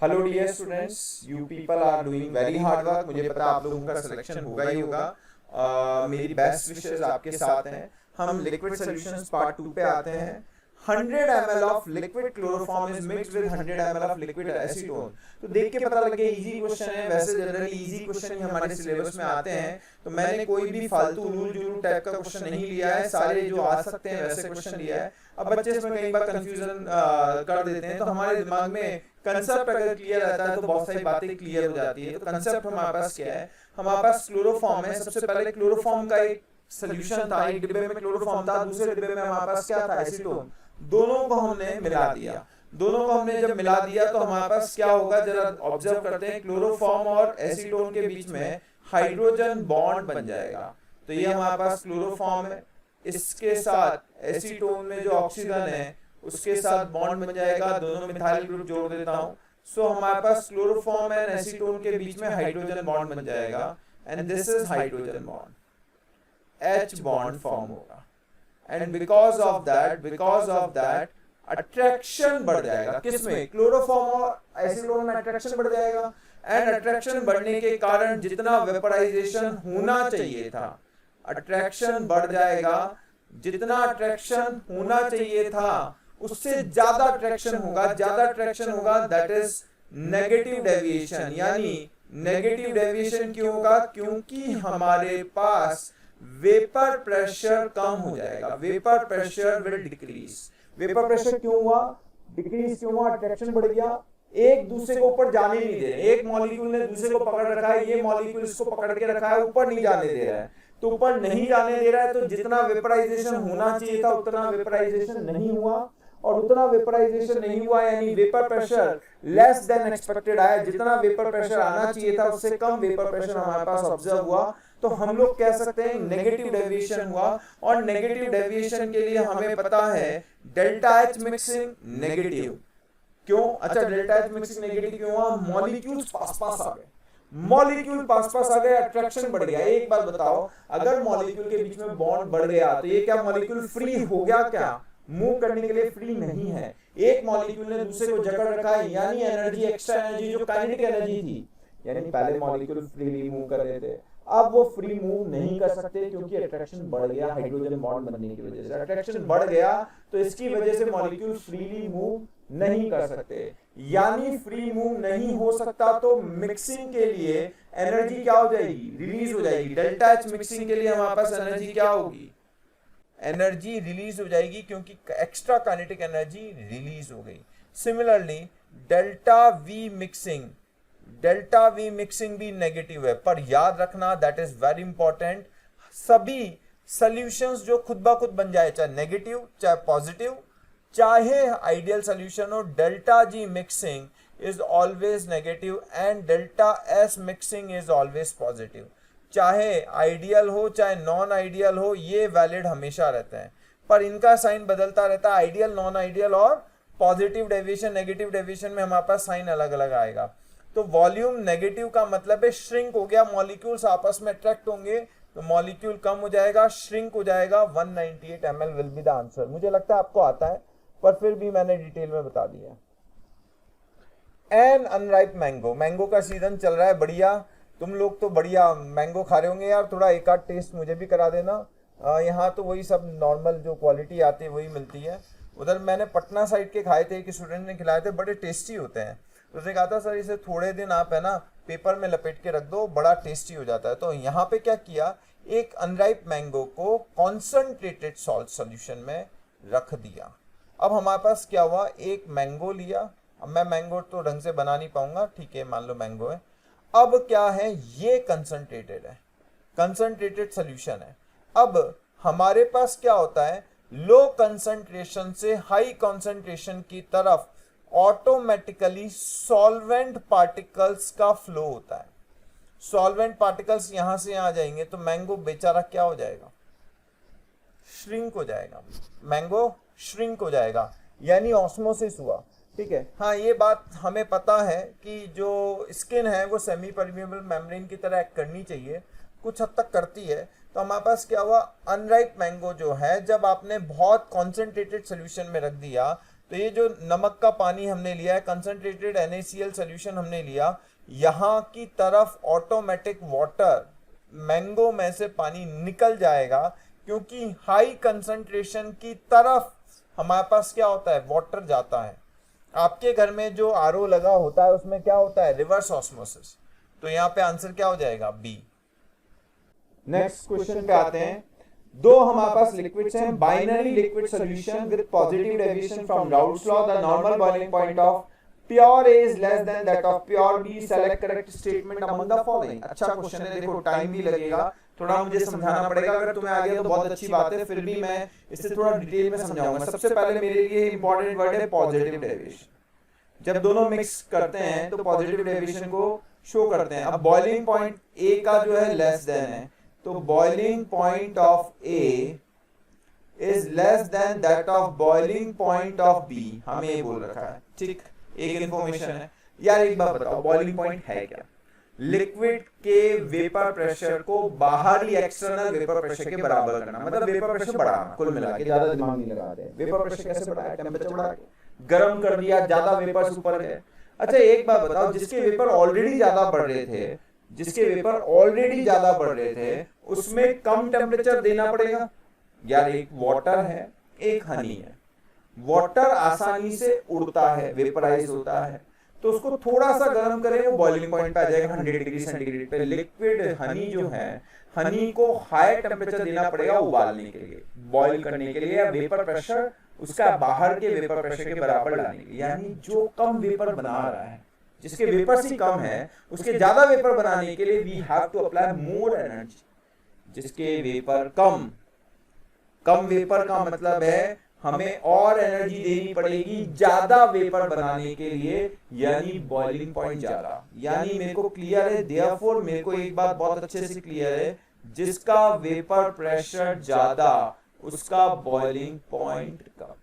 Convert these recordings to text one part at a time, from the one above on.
Hello dear students, you people are doing very hard work. मुझे पता है आप लोगों का सिलेक्शन होगा ही होगा। मेरी बेस्ट विशेस आपके साथ हैं। हम लिक्विड सॉल्यूशंस पार्ट 2 पे आते हैं। 100 ml of liquid chloroform is mixed with 100 ml of liquid acetone. तो देख के पता लग गया इजी क्वेश्चन है। वैसे जनरली इजी क्वेश्चन ही हमारे सिलेबस में आते हैं, तो मैंने कोई भी फालतू उलूल जुलूल टाइप का क्वेश्चन नहीं लिया है। सारे जो आ सकते हैं वैसे क्वेश्चन लिया है। अब बच्चे इसमें कई बार कंफ्यूजन कर देते हैं, तो हमारे दिमाग में कंसेप्ट अगर क्लियर रहता है तो बहुत सारी बातें क्लियर हो जाती है। तो कंसेप्ट हमारे पास क्या है? हमारे पास क्लोरोफॉर्म है। सबसे पहले क्लोरोफॉर्म का एक सोल्यूशन था, एक डिब्बे में क्लोरोफॉर्म था, दूसरे डिब्बे में हमारे पास क्या था? एसीटोन। दोनों को हमने मिला दिया। दोनों को हमने जब मिला दिया तो हमारे पास क्या होगा, जरा ऑब्जर्व करते हैं। क्लोरोफॉर्म और एसीटोन के बीच में हाइड्रोजन बॉन्ड बन जाएगा। तो ये हमारे पास क्लोरोफॉर्म है, इसके साथ एसीटोन में जो ऑक्सीजन है उसके साथ बॉन्ड बन जाएगा। दोनों मिथाइल ग्रुप जोड़ देता हूं। सो हमारे पास क्लोरोफॉर्म एंड एसीटोन के बीच में हाइड्रोजन बॉन्ड बन जाएगा and this is hydrogen bond, H bond form होगा। And because of that attraction बढ़ जाएगा। किसमें? क्लोरोफॉर्म और एसीटोन में अट्रैक्शन बढ़ जाएगा। एंड अट्रैक्शन बढ़ने के कारण जितना वेपराइजेशन होना चाहिए था, अट्रैक्शन बढ़ जाएगा। जितना अट्रैक्शन होना चाहिए था उससे ज्यादा अट्रैक्शन होगा। That is negative deviation. यानी नेगेटिव डेविएशन क्यों होगा? क्योंकि हमारे पास वेपर प्रेशर कम हो जाएगा। Vapour pressure will decrease. Vapour pressure क्यों हुआ? डिक्रीज क्यों हुआ? अट्रैक्शन बढ़ गया। एक दूसरे को ऊपर जाने नहीं दे रहे। एक मॉलिक्यूल ने दूसरे को पकड़ रखा है, ये मॉलिक्यूल इसको पकड़ के रखा है, ऊपर नहीं जाने दे रहा है। तो ऊपर नहीं जाने दे रहा है तो जितना वेपराइजेशन होना चाहिए था उतना वेपराइजेशन नहीं हुआ, और उतना वेपराइजेशन नहीं हुआ यानी vapour pressure less than expected आया। जितना वेपर प्रेशर आना चाहिए था उससे कम वेपर प्रेशर हमारे पास ऑब्जर्व हुआ। तो हम लोग कह सकते हैं नेगेटिव डेविएशन हुआ। और नेगेटिव डेविएशन के लिए हमें पता है डेल्टा एच मिक्सिंग नेगेटिव। क्यों? अच्छा, डेल्टा एच मिक्सिंग नेगेटिव क्यों हुआ? मॉलिक्यूल्स पास पास आ गए। मॉलिक्यूल पास पास आ गए, अट्रैक्शन बढ़ गया। एक बात बताओ, अगर मॉलिक्यूल के बीच में बॉन्ड बढ़ गया तो ये क्या मॉलिक्यूल फ्री हो गया? क्या मूव करने के लिए फ्री नहीं है। एक मॉलिक्यूल ने दूसरे को जकड़ रखा है, यानी एनर्जी, एक्स्ट्रा एनर्जी जो काइनेटिक एनर्जी थी, यानी पहले मॉलिक्यूल फ्रीली मूव कर रहे थे, अब वो फ्री मूव नहीं कर सकते क्योंकि अट्रैक्शन बढ़ गया। हाइड्रोजन बॉन्ड बनने की वजह से अट्रैक्शन बढ़ गया, तो इसकी वजह से मॉलिक्यूल फ्रीली मूव नहीं कर सकते। यानी फ्री मूव नहीं हो सकता तो मिक्सिंग के लिए एनर्जी क्या हो जाएगी? रिलीज हो जाएगी। डेल्टा एच मिक्सिंग के लिए हमारे पास एनर्जी क्या होगी? एनर्जी रिलीज हो जाएगी क्योंकि एक्स्ट्रा काइनेटिक एनर्जी रिलीज हो गई। सिमिलरली डेल्टा वी मिक्सिंग भी नेगेटिव है, पर याद रखना दैट इज वेरी इंपॉर्टेंट, सभी सॉल्यूशंस जो खुद ब खुद बन जाए, चाहे नेगेटिव चाहे पॉजिटिव चाहे आइडियल सॉल्यूशन हो, delta G mixing is always negative and delta S mixing is always positive. चाहे आइडियल हो चाहे नॉन आइडियल हो, ये वैलिड हमेशा रहते हैं, पर इनका साइन बदलता रहता है। आइडियल, नॉन आइडियल और पॉजिटिव डेविएशन, नेगेटिव डेविएशन में हमारे पास साइन अलग अलग आएगा। तो वॉल्यूम नेगेटिव का मतलब है श्रिंक हो गया, मॉलिक्यूल्स आपस में अट्रैक्ट होंगे तो मॉलिक्यूल कम हो जाएगा, श्रिंक हो जाएगा। 198 ml will be the answer. मुझे लगता है आपको आता है, पर फिर भी मैंने डिटेल में बता दिया। एन अनराइप मैंगो, मैंगो का सीजन चल रहा है, बढ़िया। तुम लोग तो बढ़िया मैंगो खा रहे होंगे यार। थोड़ा एक आध टेस्ट मुझे भी करा देना। यहाँ तो वही सब नॉर्मल जो क्वालिटी आती है वही मिलती है। उधर मैंने पटना साइड के खाए थे, एक स्टूडेंट ने खिलाए थे, बड़े टेस्टी होते हैं। तो उसने कहा था सर इसे थोड़े दिन आप है ना पेपर में लपेट के रख दो, बड़ा टेस्टी हो जाता है। तो यहाँ पे क्या किया, एक अनराइप मैंगो को कॉन्सनट्रेटेड सॉल्ट सोल्यूशन में रख दिया। अब हमारे पास क्या हुआ, एक मैंगो लिया। अब मैं मैंगो तो ढंग से बना नहीं पाऊंगा, ठीक है, मान लो मैंगो है। अब क्या है, ये कंसंट्रेटेड है, कंसंट्रेटेड सोल्यूशन है। अब हमारे पास क्या होता है, लो कंसंट्रेशन से हाई कंसंट्रेशन की तरफ ऑटोमेटिकली सॉल्वेंट पार्टिकल्स का फ्लो होता है। सॉल्वेंट पार्टिकल्स यहां से यहां जाएंगे तो मैंगो बेचारा क्या हो जाएगा, श्रिंक हो जाएगा। मैंगो श्रिंक हो जाएगा, यानी ऑस्मोसिस हुआ। ठीक है, हाँ ये बात हमें पता है कि जो स्किन है वो सेमी परमिएबल मेम्ब्रेन की तरह एक्ट करनी चाहिए, कुछ हद तक करती है। तो हमारे पास क्या हुआ, अनराइप मैंगो जो है जब आपने बहुत कॉन्सेंट्रेटेड सोल्यूशन में रख दिया तो ये जो नमक का पानी हमने लिया है, कंसंट्रेटेड NaCl सॉल्यूशन हमने लिया, यहाँ की तरफ ऑटोमेटिक वाटर मैंगो में से पानी निकल जाएगा, क्योंकि हाई कंसंट्रेशन की तरफ हमारे पास क्या होता है, वाटर जाता है। आपके घर में जो आरओ लगा होता है उसमें क्या होता है, रिवर्स ऑस्मोसिस। तो यहाँ पे आंसर क्या हो जाएगा, बी। नेक्स्ट क्वेश्चन पे आते हैं। दो हमारे पास लिक्विड्स हैं, binary liquid solution with positive deviation from Raoult's law, the normal boiling point of pure A is less than that of pure B, select correct statement among the following। अच्छा question है, देखो time भी लगेगा, थोड़ा मुझे समझाना पड़ेगा। अगर तुम्हें आ गया तो बहुत अच्छी बात है, फिर भी मैं इससे थोड़ा डिटेल में समझाऊंगा। सबसे पहले मेरे लिए इंपॉर्टेंट वर्ड है पॉजिटिव डेविएशन। जब दोनों मिक्स करते हैं तो पॉजिटिव डेविएशन को शो करते हैं। अब बॉइलिंग पॉइंट A का जो है लेस देन है, तो boiling point of A is less then that of boiling point of B, हमें ये बोल रखा है, ठीक। एक इंफॉर्मेशन है यार। एक बात बताओ, बॉइलिंग पॉइंट है क्या? लिक्विड के वेपर प्रेशर को बाहरी एक्सटर्नल वेपर प्रेशर के बराबर करना, मतलब वेपर प्रेशर बढ़ाना। कुल मिला के ज्यादा दिमाग नहीं लगाते। वेपर प्रेशर कैसे बढ़ाया, टेम्परेचर बढ़ा के गर्म कर दिया, ज्यादा वेपर्स ऊपर गए। अच्छा एक बात बताओ, जिसके वेपर ऑलरेडी ज्यादा बढ़ रहे थे, जिसके वेपर ऑलरेडी ज्यादा बढ़ रहे थे, उसमें कम टेम्परेचर देना पड़ेगा यार। एक वाटर है, एक हनी है। वाटर आसानी से उड़ता है, वेपराइज होता है, तो उसको थोड़ा सा गर्म करें वो बॉइलिंग पॉइंट पे आ जाएगा 100 डिग्री सेंटीग्रेड पे। लिक्विड हनी जो है, हनी को हाई टेम्परेचर देना पड़ेगा उबालने के लिए, बॉईल करने के लिए, या वेपर प्रेशर उसका बाहर के वेपर प्रेशर के बराबर लाने के लिए। यानी जो कम वेपर बना रहा है, जिसके वेपर ही कम है, उसके ज्यादा वेपर बनाने के लिए we have to apply more energy. जिसके वेपर कम वेपर का मतलब है हमें और एनर्जी देनी पड़ेगी ज्यादा वेपर बनाने के लिए, यानी बॉइलिंग पॉइंट ज्यादा। यानी मेरे को क्लियर है, देयरफॉर मेरे को एक बात बहुत अच्छे से क्लियर है, जिसका वेपर प्रेशर ज्यादा उसका बॉइलिंग पॉइंट कम।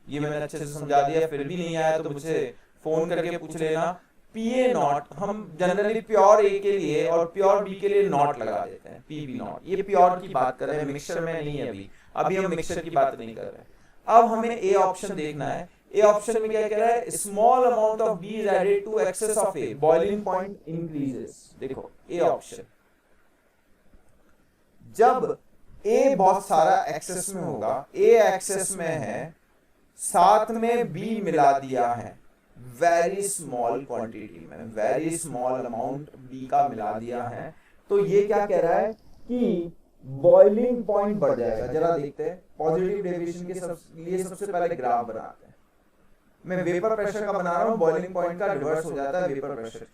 ये मैंने अच्छे से समझा दिया। फिर भी नहीं आया तो मुझे फोन करके पूछ लेना। PA नॉट हम जनरली प्योर A के लिए और प्योर B के लिए नॉट लगा देते हैं, PB नॉट। ये प्योर की बात कर रहे हैं, मिक्सचर में नहीं है अभी हम मिक्सचर की बात नहीं कर रहे। अब हमें A ऑप्शन देखना है। A ऑप्शन में क्या कह रहा है, small amount of B is added to excess of A, boiling point increases. देखो A ऑप्शन, जब A बहुत सारा एक्सेस में होगा, A एक्सेस में है, साथ में B मिला दिया है वेरी स्मॉल क्वांटिटी में, वेरी स्मॉल अमाउंट B का मिला दिया है, तो ये क्या कह रहा है कि बॉइलिंग पॉइंट बढ़ जाएगा। जरा देखते हैं पॉजिटिव डेविएशन के लिए सबसे पहले ग्राफ बनाते हैं। मैं वेपर प्रेशर का बना रहा हूं, बॉइलिंग पॉइंट का रिवर्स हो जाता है वेपर प्रेशर।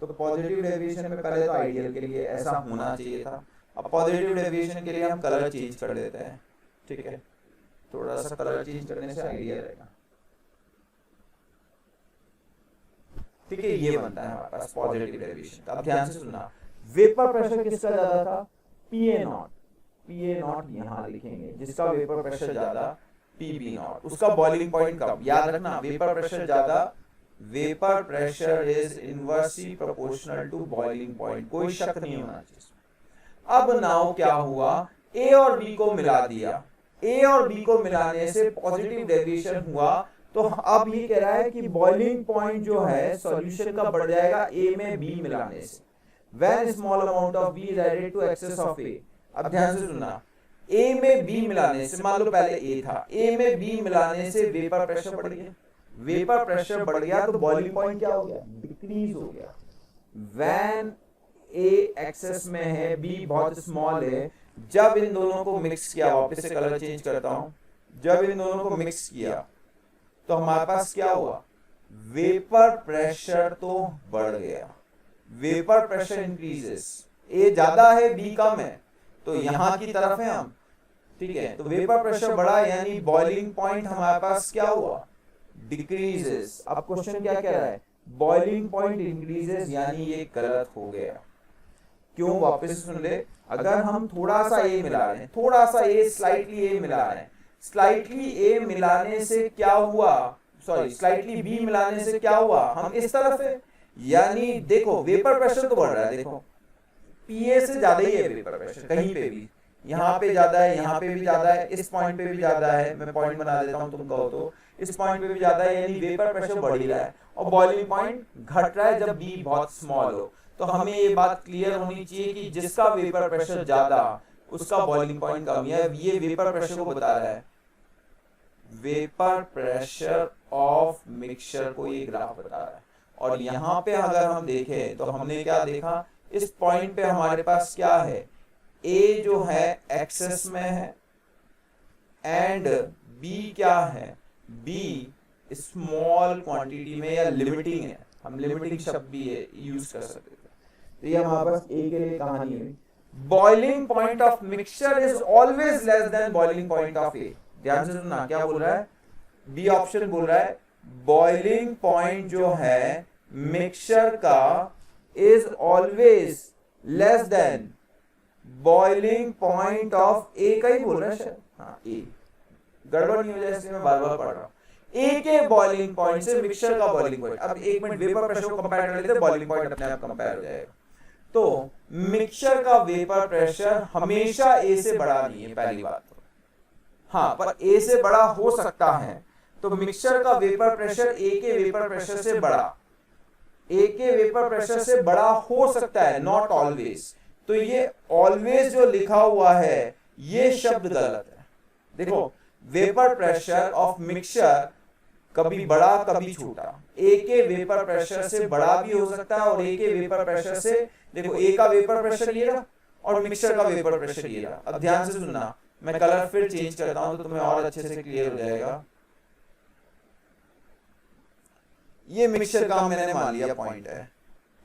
तो पॉजिटिव डेविएशन में पहले तो आइडियल के लिए ऐसा होना चाहिए था। अब पॉजिटिव डेविएशन के लिए हम कलर चेंज कर देते हैं, ठीक है। थोड़ा सा कलर चेंज करने से आइडिया रहेगा, ठीक है। ये बनता है हमारे पास पॉजिटिव डेविएशन का। अब ध्यान से सुनना, वेपर प्रेशर किसका ज्यादा था, PA नॉट। PA नॉट यहां लिखेंगे, जिसका वेपर प्रेशर ज्यादा PB नॉट, उसका बॉइलिंग पॉइंट कम। याद रखना, वेपर प्रेशर ज्यादा, vapour pressure is inversely proportional to boiling point, कोई शक नहीं होना चाहिए। अब नाउ क्या हुआ, A और B को मिला दिया, A और B को मिलाने से पॉजिटिव डेविएशन हुआ, तो अब ये कह रहा है कि बॉइलिंग पॉइंट जो है सॉल्यूशन का बढ़ जाएगा A में B मिलाने से। When small amount of B is added to excess of A। अब ध्यान से सुनना, A में B मिलाने से, मान लो पहले A था, A में B मिलाने से वेपर प्रेशर बढ़ गया। वेपर प्रेशर बढ़ गया तो बॉइलिंग पॉइंट क्या हो गया, डिक्रीज हो गया। When A एक्सेस में है, B बहुत स्मॉल है, जब इन दोनों को मिक्स किया, वापस से कलर चेंज करता हूं, जब इन दोनों को मिक्स किया तो हमारे पास क्या हुआ, वेपर प्रेशर तो बढ़ गया, वेपर प्रेशर इंक्रीजेस। A ज्यादा है, B कम है, तो यहां की तरफ है हम, ठीक है। तो वेपर प्रेशर बढ़ा, यानी बॉइलिंग पॉइंट हमारे पास क्या हुआ, डिक्रीजेस। अब क्वेश्चन क्या कह रहा है, बॉइलिंग पॉइंट इंक्रीजेस, यानी ये गलत हो गया। क्यों, वापस सुन ले। अगर हम थोड़ा सा A मिला रहे हैं, थोड़ा सा A, स्लाइटली A मिला रहे हैं, स्लाइटली A मिलाने से क्या हुआ, सॉरी स्लाइटली B मिलाने से क्या हुआ, हम इस तरफ है, यानी देखो वेपर प्रेशर तो बढ़ रहा है। देखो PA से ज्यादा ही है वेपर प्रेशर, कहीं पे भी यहाँ पे ज्यादा है, यहाँ पे भी ज्यादा है, इस पॉइंट पे भी ज्यादा है, मैं पॉइंट बना देता हूँ तुम कहो तो, इस पॉइंट पे भी ज्यादा है, यानी वेपर प्रेशर बढ़ ही रहा है और बॉइलिंग पॉइंट घट रहा है जब बी बहुत स्मॉल हो। तो हमें ये बात क्लियर होनी चाहिए कि जिसका वेपर प्रेशर ज्यादा उसका बॉइलिंग पॉइंट कम है। ये वेपर प्रेशर को बता रहा है, वेपर प्रेशर ऑफ मिक्सचर को ये ग्राफ बता रहा है। और यहाँ पे अगर हम देखें तो हमने क्या देखा, इस पॉइंट पे हमारे पास क्या है, ए जो है एक्सेस में है एंड बी क्या है, बी स्मॉल क्वांटिटी में या लिमिटिंग है, हम लिमिटिंग शब्द भी यूज कर सकते थे। तो ये हमारे पास ए के लिए कहानी है। Boiling point of mixture is always less than boiling point of A. ध्यान से सुनना, क्या बोल रहा है, बी ऑप्शन बोल रहा है बॉइलिंग पॉइंट जो है मिक्सचर का is always less than boiling point of A का ही बोल रहा है शायद, हाँ ए, गड़बड़ नहीं हो जाए इसलिए मैं बार बार पढ़ रहा हूँ। ए के बॉइलिंग पॉइंट से मिक्सचर का बॉइलिंग पॉइंट, अब एक मिनट वेपर प्रेशर को कंपेयर कर लेते हैं, बॉइलिंग पॉइंट अपने आप कंपेयर हो जाएगा। तो मिक्सचर का वेपर प्रेशर हमेशा ए से बड़ा नहीं है, पहली बात तो, हाँ पर ए से बड़ा हो सकता है। तो मिक्सचर का वेपर प्रेशर ए के वेपर प्रेशर से बड़ा, ए के वेपर प्रेशर से बड़ा हो सकता है, नॉट ऑलवेज। तो ये ऑलवेज जो लिखा हुआ है ये शब्द गलत है। देखो वेपर प्रेशर ऑफ मिक्सचर कभी बड़ा कभी छोटा, ए के वेपर प्रेशर से बड़ा भी हो सकता है और ए के वेपर प्रेशर से, देखो ए का वेपर प्रेशर ये रहा और मिक्सचर का वेपर प्रेशर ये रहा। अब ध्यान से सुनना, मैं कलर फिर चेंज करता हूं तो तुम्हें और अच्छे से क्लियर हो जाएगा। ये मिक्सचर का मैंने मान लिया पॉइंट है,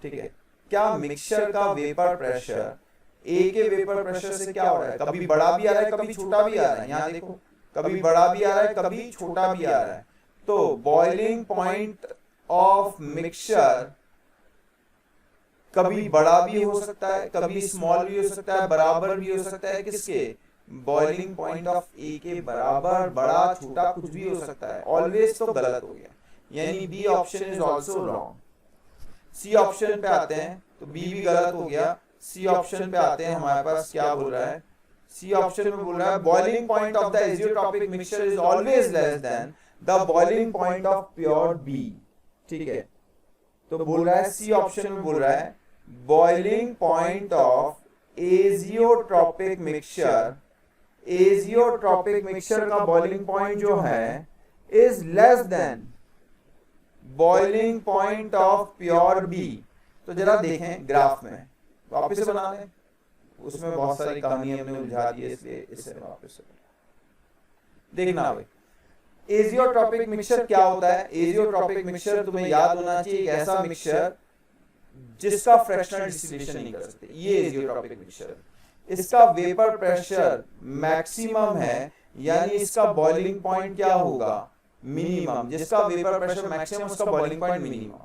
ठीक है। क्या मिक्सचर का वेपर प्रेशर ए के वेपर प्रेशर से क्या हो रहा है, कभी बड़ा भी आ रहा है कभी छोटा भी आ रहा है, यहाँ देखो कभी बड़ा भी आ रहा है कभी छोटा भी आ रहा है। तो बॉइलिंग पॉइंट ऑफ मिक्सचर कभी बड़ा भी हो सकता है कभी स्मॉल भी हो सकता है, बराबर भी हो सकता है, किसके, बॉइलिंग पॉइंट ऑफ ए के बराबर, बड़ा छोटा कुछ भी हो सकता है। ऑलवेज तो गलत हो गया, यानी B option is also wrong. C option पे आते हैं तो बी भी गलत हो गया। सी ऑप्शन पे आते हैं, हमारे पास क्या बोल रहा है, सी ऑप्शन में बोल रहा है boiling point of the azeotropic mixture is always less than the boiling point of pure B, ठीक है। तो बोल रहा है सी ऑप्शन में बोल रहा है boiling point of azeotropic mixture, azeotropic mixture का बॉइलिंग पॉइंट जो है is less than boiling point of pure B. तो जरा देखें ग्राफ में, वापस से बना लें, उसमें बहुत सारी कहानी हमने उलझा दी है इसलिए इसे वापस से देखना भाई। एजियोट्रॉपिक मिक्सचर क्या होता है, एजियोट्रॉपिक मिक्सचर तुम्हें याद होना चाहिए एक ऐसा मिक्सचर जिसका फ्रैक्शनल डिस्टिलेशन नहीं कर सकते, ये एजियोट्रॉपिक मिक्सचर। इसका वेपर प्रेशर मैक्सिमम है, यानी इसका बॉइलिंग पॉइंट क्या होगा, मिनिमम। जिसका वेपर प्रेशर मैक्सिमम उसका बॉइलिंग पॉइंट मिनिमम।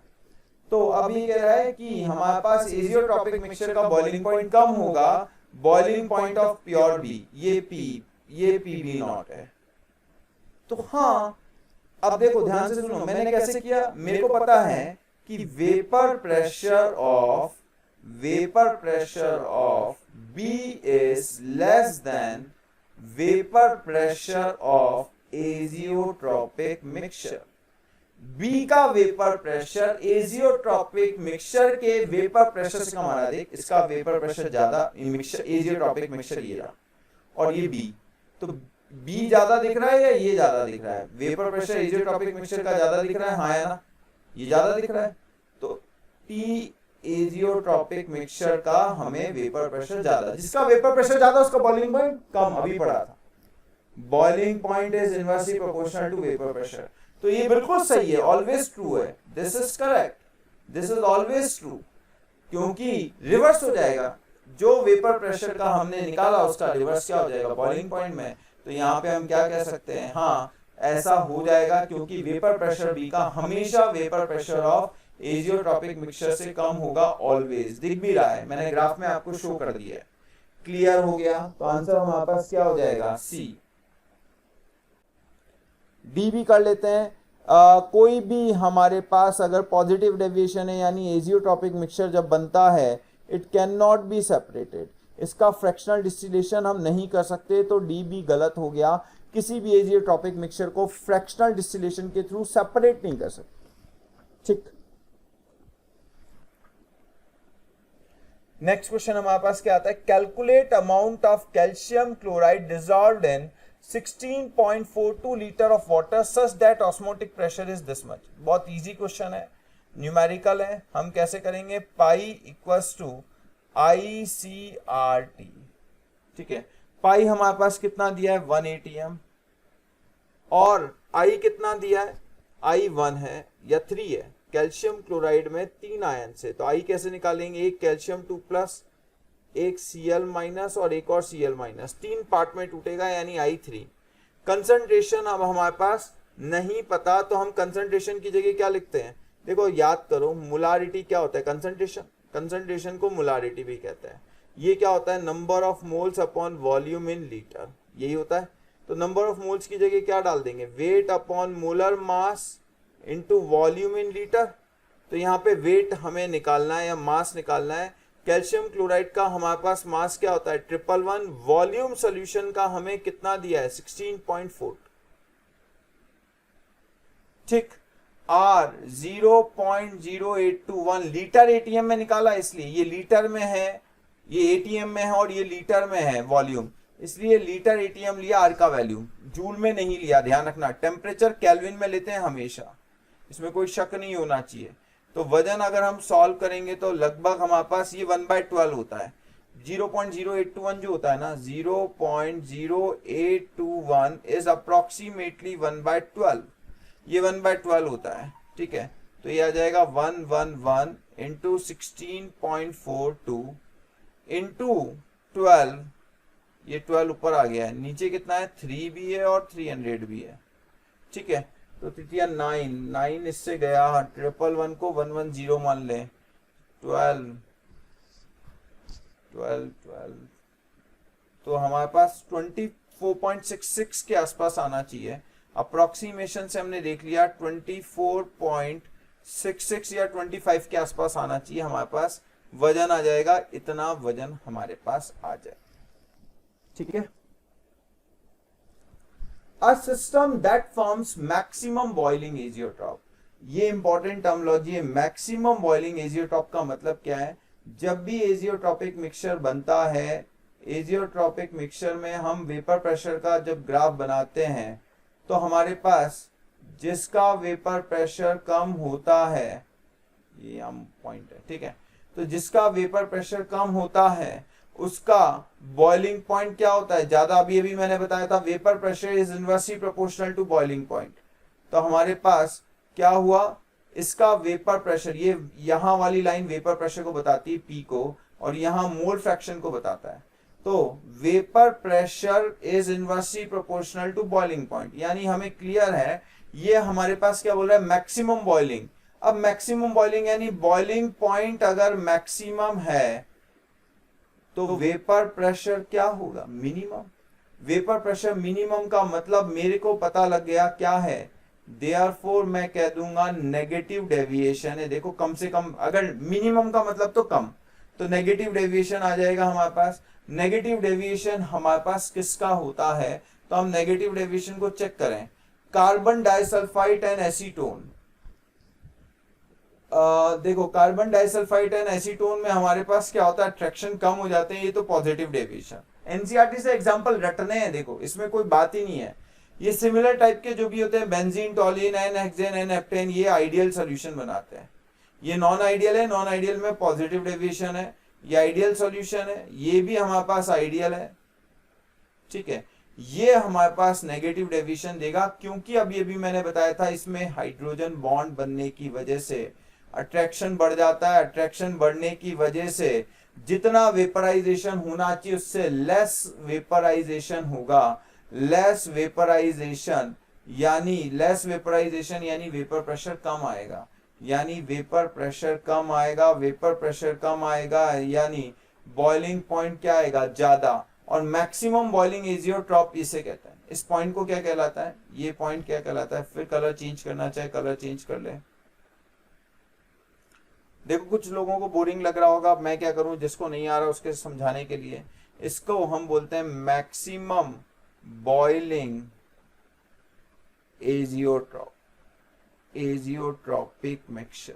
तो अभी कह रहा है कि हमारे पास एजियोट्रॉपिक मिक्सचर का बॉइलिंग पॉइंट कम होगा, boiling point of pure B, ये पी बी नॉट है। तो हाँ, अब देखो ध्यान से सुनो, मैंने कैसे किया, मेरे को पता है कि vapour pressure of B is less than vapour pressure of azeotropic mixture. B का वेपर प्रेशर एजियोट्रॉपिक मिक्सचर के वेपर प्रेशर से कम आ रहा है। देख इसका वेपर प्रेशर ज्यादा, मिक्सचर एजियोट्रॉपिक मिक्सचर ये रहा, और ये बी, तो बी ज्यादा दिख रहा है या ये ज्यादा दिख रहा है, वेपर प्रेशर एजियोट्रॉपिक मिक्सचर का ज्यादा दिख रहा है, हाँ या ना, ये ज्यादा दिख रहा है। तो टी एजियोट्रॉपिक मिक्सचर का हमें वेपर प्रेशर ज्यादा, जिसका वेपर प्रेशर ज्यादा उसका बॉइलिंग पॉइंट कम, अभी पढ़ा था, boiling point is inversely proportional to vapour pressure. तो ये बिल्कुल सही है, ऑलवेज ट्रू है, this is correct, this is always true, क्योंकि रिवर्स हो जाएगा, जो वेपर प्रेशर का हमने निकाला उसका रिवर्स क्या हो जाएगा बॉइलिंग पॉइंट में। तो यहाँ पे हम क्या कह सकते हैं, हाँ ऐसा हो जाएगा, क्योंकि वेपर प्रेशर बी का हमेशा vapour pressure of azeotropic mixture से कम होगा, ऑलवेज। दिख भी रहा है, मैंने ग्राफ में आपको शो कर दिया है, क्लियर हो गया। तो आंसर हमारे पास क्या हो जाएगा, सी। डी भी कर लेते हैं। कोई भी हमारे पास अगर पॉजिटिव डेविएशन है, यानी एजियोट्रॉपिक मिक्सचर जब बनता है, it can not be separated, इसका फ्रैक्शनल डिस्टिलेशन हम नहीं कर सकते, तो डी भी गलत हो गया। किसी भी एजियोट्रॉपिक मिक्सचर को फ्रैक्शनल डिस्टिलेशन के थ्रू सेपरेट नहीं कर सकते। ठीक, नेक्स्ट क्वेश्चन हमारे पास क्या आता है, calculate amount of calcium chloride dissolved in 16.42 litre of water such that osmotic pressure is this much. बहुत इजी क्वेश्चन है, न्यूमेरिकल है। हम कैसे करेंगे, पाई इक्वल्स टू ICRT। ठीक है, पाई हमारे पास कितना दिया है 1 ATM, और आई कितना दिया है, आई 1 है या 3 है। कैल्शियम क्लोराइड में 3 आयन से, तो आई कैसे निकालेंगे, एक कैल्शियम 2+, एक Cl- और एक और Cl-, 3 पार्ट में टूटेगा, यानी I3। कंसंट्रेशन अब हमारे पास नहीं पता, तो हम कंसंट्रेशन की जगह क्या लिखते हैं, देखो याद करो, मोलारिटी क्या होता है, कंसंट्रेशन को मोलारिटी भी कहते हैं। ये क्या होता है, number of moles upon volume in litre, यही होता है। तो नंबर ऑफ मोल्स की जगह क्या डाल देंगे, wait upon molar mass into volume in litre. तो यहाँ पे वेट हमें निकालना है या मास निकालना है। कैल्शियम क्लोराइड का हमारे पास मास क्या होता है 111, वॉल्यूम सॉल्यूशन का हमें कितना दिया है 16.4। ठीक, R 0.0821 लीटर एटीएम में निकाला, इसलिए ये लीटर में है, ये एटीएम में है और ये लीटर में है वॉल्यूम, इसलिए लीटर एटीएम लिया, आर का वैल्यू जूल में नहीं लिया, ध्यान रखना। टेम्परेचर केल्विन में लेते हैं हमेशा, इसमें कोई शक नहीं होना चाहिए। तो वजन अगर हम सॉल्व करेंगे तो लगभग हमारे पास ये 1/12 होता है। 0.0821 जो होता है ना, 0.0821 इज अप्रोक्सीमेटली 1/12, ये 1/12 होता है। ठीक है, तो ये आ जाएगा 111 इंटू 16.42 इंटू 12, ये 12 ऊपर आ गया है, नीचे कितना है 3 भी है और 300 भी है। ठीक है, तो तृतीया 9 इससे गया, 111 को 110 मान ले, 12 तो हमारे पास 24.66 के आसपास आना चाहिए। अप्रोक्सीमेशन से हमने देख लिया 24.66 या 25 के आसपास आना चाहिए हमारे पास, वजन आ जाएगा, इतना वजन हमारे पास आ जाए। ठीक है, A system that forms maximum boiling azeotrope, ये इंपॉर्टेंट टर्मिनोलॉजी है। मैक्सिमम बॉइलिंग एजियोट्रॉप का मतलब क्या है, जब भी एजियोट्रॉपिक मिक्सचर बनता है, एजियोट्रॉपिक मिक्सचर में हम वेपर प्रेशर का जब ग्राफ बनाते हैं, तो हमारे पास जिसका वेपर प्रेशर कम होता है, ये हम पॉइंट है, ठीक है, तो जिसका वेपर प्रेशर कम होता है उसका बॉइलिंग पॉइंट क्या होता है ज्यादा। अभी मैंने बताया था vapour pressure is inversely proportional to boiling point. तो हमारे पास क्या हुआ, इसका वेपर प्रेशर, ये यहां वाली लाइन वेपर प्रेशर को बताती है पी को, और यहां मोल फ्रैक्शन को बताता है। तो vapour pressure is inversely proportional to boiling point, यानी हमें क्लियर है ये हमारे पास क्या बोल रहा है, मैक्सिमम बॉइलिंग। अब मैक्सिमम बॉइलिंग यानी बॉइलिंग पॉइंट अगर मैक्सिमम है तो वेपर प्रेशर क्या होगा, मिनिमम। वेपर प्रेशर मिनिमम का मतलब मेरे को पता लग गया क्या है, देयरफॉर मैं कह दूंगा नेगेटिव डेविएशन है। देखो कम से कम, अगर मिनिमम का मतलब तो कम, तो नेगेटिव डेविएशन आ जाएगा हमारे पास। नेगेटिव डेविएशन हमारे पास किसका होता है, तो हम नेगेटिव डेविएशन को चेक करें। कार्बन डाइसल्फाइड एंड एसीटोन, देखो कार्बन डाइसल्फाइड एंड एसीटोन में हमारे पास क्या होता है, अट्रैक्शन कम हो जाते हैं, ये तो पॉजिटिव डेविएशन। एनसीईआरटी से एग्जांपल रटने हैं, देखो इसमें कोई बात ही नहीं है। ये सिमिलर टाइप के जो भी होते हैं, benzene, toluene, n hexane, n heptane, ये आइडियल सॉल्यूशन बनाते हैं। ये नॉन आइडियल है, नॉन आइडियल में पॉजिटिव डेविएशन है। ये आइडियल सॉल्यूशन है, ये भी हमारे पास आइडियल है। ठीक है, ये हमारे पास नेगेटिव डेविएशन देगा, क्योंकि अभी मैंने बताया था इसमें हाइड्रोजन बॉन्ड बनने की वजह से अट्रैक्शन बढ़ जाता है। अट्रैक्शन बढ़ने की वजह से जितना वेपराइजेशन होना चाहिए उससे लेस वेपराइजेशन होगा। लेस वेपराइजेशन यानी वेपर प्रेशर कम आएगा, वेपर प्रेशर कम आएगा, यानी बॉइलिंग पॉइंट क्या आएगा, ज्यादा। और मैक्सिमम बॉइलिंग एजियोट्रॉप इसे कहते हैं। इस पॉइंट को क्या कहलाता है, ये पॉइंट क्या कहलाता है। फिर कलर चेंज करना चाहे कलर चेंज कर ले। देखो कुछ लोगों को बोरिंग लग रहा होगा, मैं क्या करूं, जिसको नहीं आ रहा उसके समझाने के लिए, इसको हम बोलते हैं maximum boiling azeotropic mixture.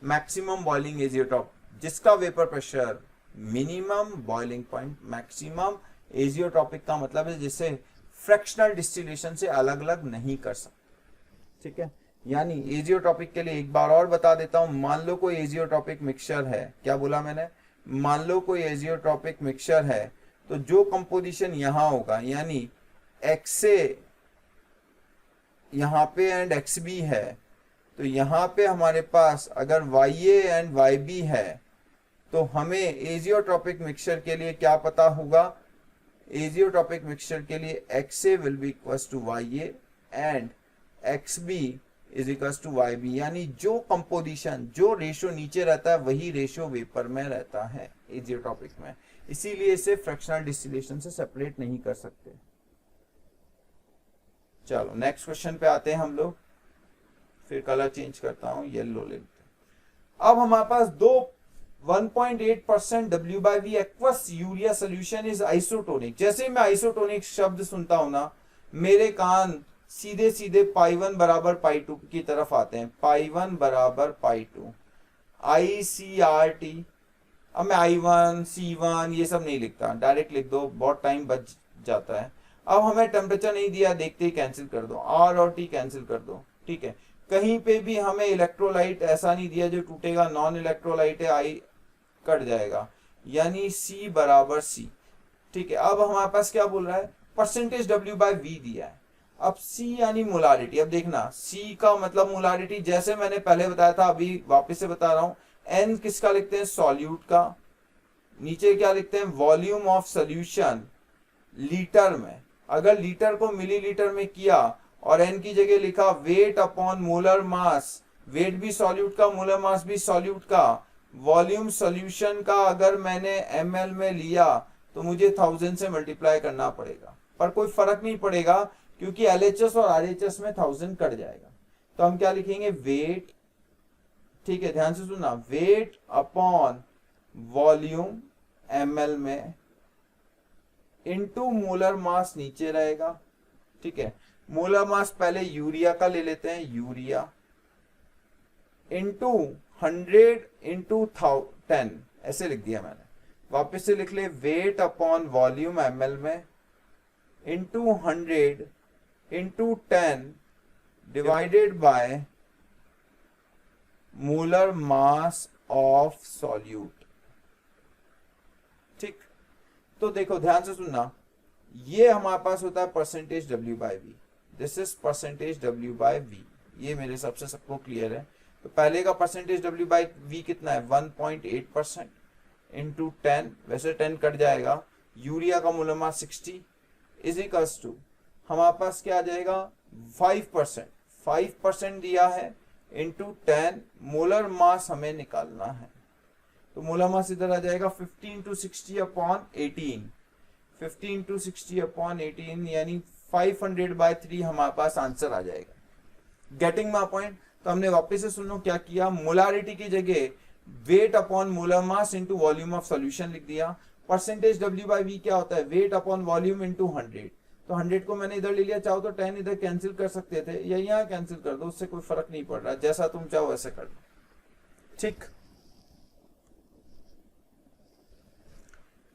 Maximum boiling azeotrope, जिसका vapour pressure minimum boiling point maximum, azeotropic का मतलब है जिसे फ्रैक्शनल डिस्टिलेशन से अलग अलग नहीं कर सकते। ठीक है, यानी एजियोट्रॉपिक के लिए एक बार और बता देता हूं, मान लो कोई एजियोट्रॉपिक मिक्सचर है, क्या बोला मैंने, मान लो कोई एजियोट्रॉपिक मिक्सचर है, तो जो कंपोजिशन यहां होगा, यानी एक्स ए यहां पे एंड एक्स बी है, तो यहां पे हमारे पास अगर Y A and Y B है, तो हमें एजियोट्रॉपिक मिक्सचर के लिए क्या पता होगा, एजियोट्रॉपिक मिक्सचर के लिए X A will be equals to Y A and X B is equals to Y B, यानी जो कंपोजिशन, जो रेशियो नीचे रहता है वही रेशियो वेपर में रहता है एजियोट्रॉपिक में, इसीलिए इसे फ्रैक्शनल डिस्टिलेशन से सेपरेट नहीं कर सकते। चलो नेक्स्ट क्वेश्चन पे आते हैं हम लोग, फिर कलर चेंज करता हूं, येलो ले लेते हैं। अब हमारे पास दो 1.8% W/V aqueous urea solution is isotonic. जैसे मैं आइसोटोनिक शब्द सुनता हूं ना, मेरे कान सीधे सीधे पाई 1 बराबर पाई 2 की तरफ आते हैं, पाई 1 बराबर पाई 2, ICRT। अब मैं I1 C1 ये सब नहीं लिखता, डायरेक्ट लिख दो, बहुत टाइम बच जाता है। अब हमें टेम्परेचर नहीं दिया, देखते ही कैंसिल कर दो, R और T कैंसिल कर दो। ठीक है, कहीं पे भी हमें इलेक्ट्रोलाइट ऐसा नहीं दिया जो टूटेगा, नॉन इलेक्ट्रोलाइट है, I कट जाएगा, यानी C बराबर C। ठीक है, अब हमारे पास क्या बोल रहा है, परसेंटेज W/V दिया है। अब C यानी मोलारिटी। अब देखना C का मतलब मोलारिटी, जैसे मैंने पहले बताया था, अभी वापस से बता रहा हूं, N किसका लिखते हैं, सॉल्यूट का, नीचे क्या लिखते हैं, वॉल्यूम ऑफ सोल्यूशन लीटर में। अगर लीटर को मिलीलीटर में किया और N की जगह लिखा weight upon molar mass, weight भी सॉल्यूट का, मोलर मास भी सॉल्यूट का, वॉल्यूम सॉल्यूशन का अगर मैंने ml में लिया तो मुझे 1000 से मल्टीप्लाई करना पड़ेगा, पर कोई फर्क नहीं पड़ेगा क्योंकि LHS और RHS में 1000 कट जाएगा। तो हम क्या लिखेंगे, वेट, ठीक है ध्यान से सुनना, वेट अपॉन वॉल्यूम ml में इनटू मोलर मास नीचे रहेगा। ठीक है, मोलर मास पहले यूरिया का ले लेते हैं, यूरिया इनटू 100 इनटू 10 ऐसे लिख दिया मैंने, वापस से लिख ले, वेट अपॉन वॉल्यूम ml में into 100 into 10 divided by molar mass of solute. ठीक, तो देखो ध्यान से सुनना, ये हमारे पास होता है percentage W/V, this is percentage W/V, ये मेरे हिसाब से सबको क्लियर है। तो पहले का परसेंटेज W/V कितना है, 1.8% इंटू 10, वैसे 10 कट जाएगा, यूरिया का molar mass 60 is equals to हमारे पास क्या आ जाएगा, 5% दिया है इंटू 10, मोलर मास हमें निकालना है, तो मोलर मास इधर आ जाएगा 15 to 60 अपॉन 18, 15 to 60 अपॉन 18 यानी 500/3 हमारे पास आंसर आ जाएगा। Getting my point. तो हमने वापस से सुनो क्या किया, मोलारिटी की जगह wait upon molar mass into volume of solution लिख दिया। परसेंटेज W/V क्या होता है, वेट अपॉन वॉल्यूम इनटू 100, तो 100 को मैंने इधर ले लिया, चाहो तो 10 इधर कैंसिल कर सकते थे या यहाँ कैंसिल कर दो, उससे कोई फर्क नहीं पड़ रहा, जैसा तुम चाहो वैसे कर लो। ठीक,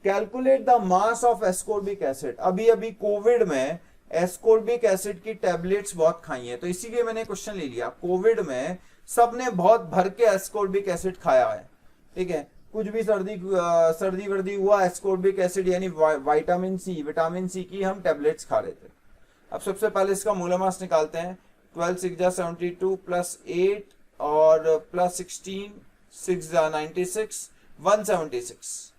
calculate the mass of ascorbic acid. अभी अभी कोविड में एस्कोर्बिक एसिड की टैबलेट्स बहुत खाई है, तो इसीलिए मैंने क्वेश्चन ले लिया। कोविड में सबने बहुत भर के एस्कोर्बिक एसिड खाया है, ठीक है, कुछ भी सर्दी वर्दी हुआ, एस्कोर्बिक एसिड यानी विटामिन सी की हम टैबलेट्स खा रहे थे। अब सबसे पहले इसका मोलर मास निकालते हैं, 12 6 जा 72 प्लस 8 और प्लस 16 6 जा 96 176,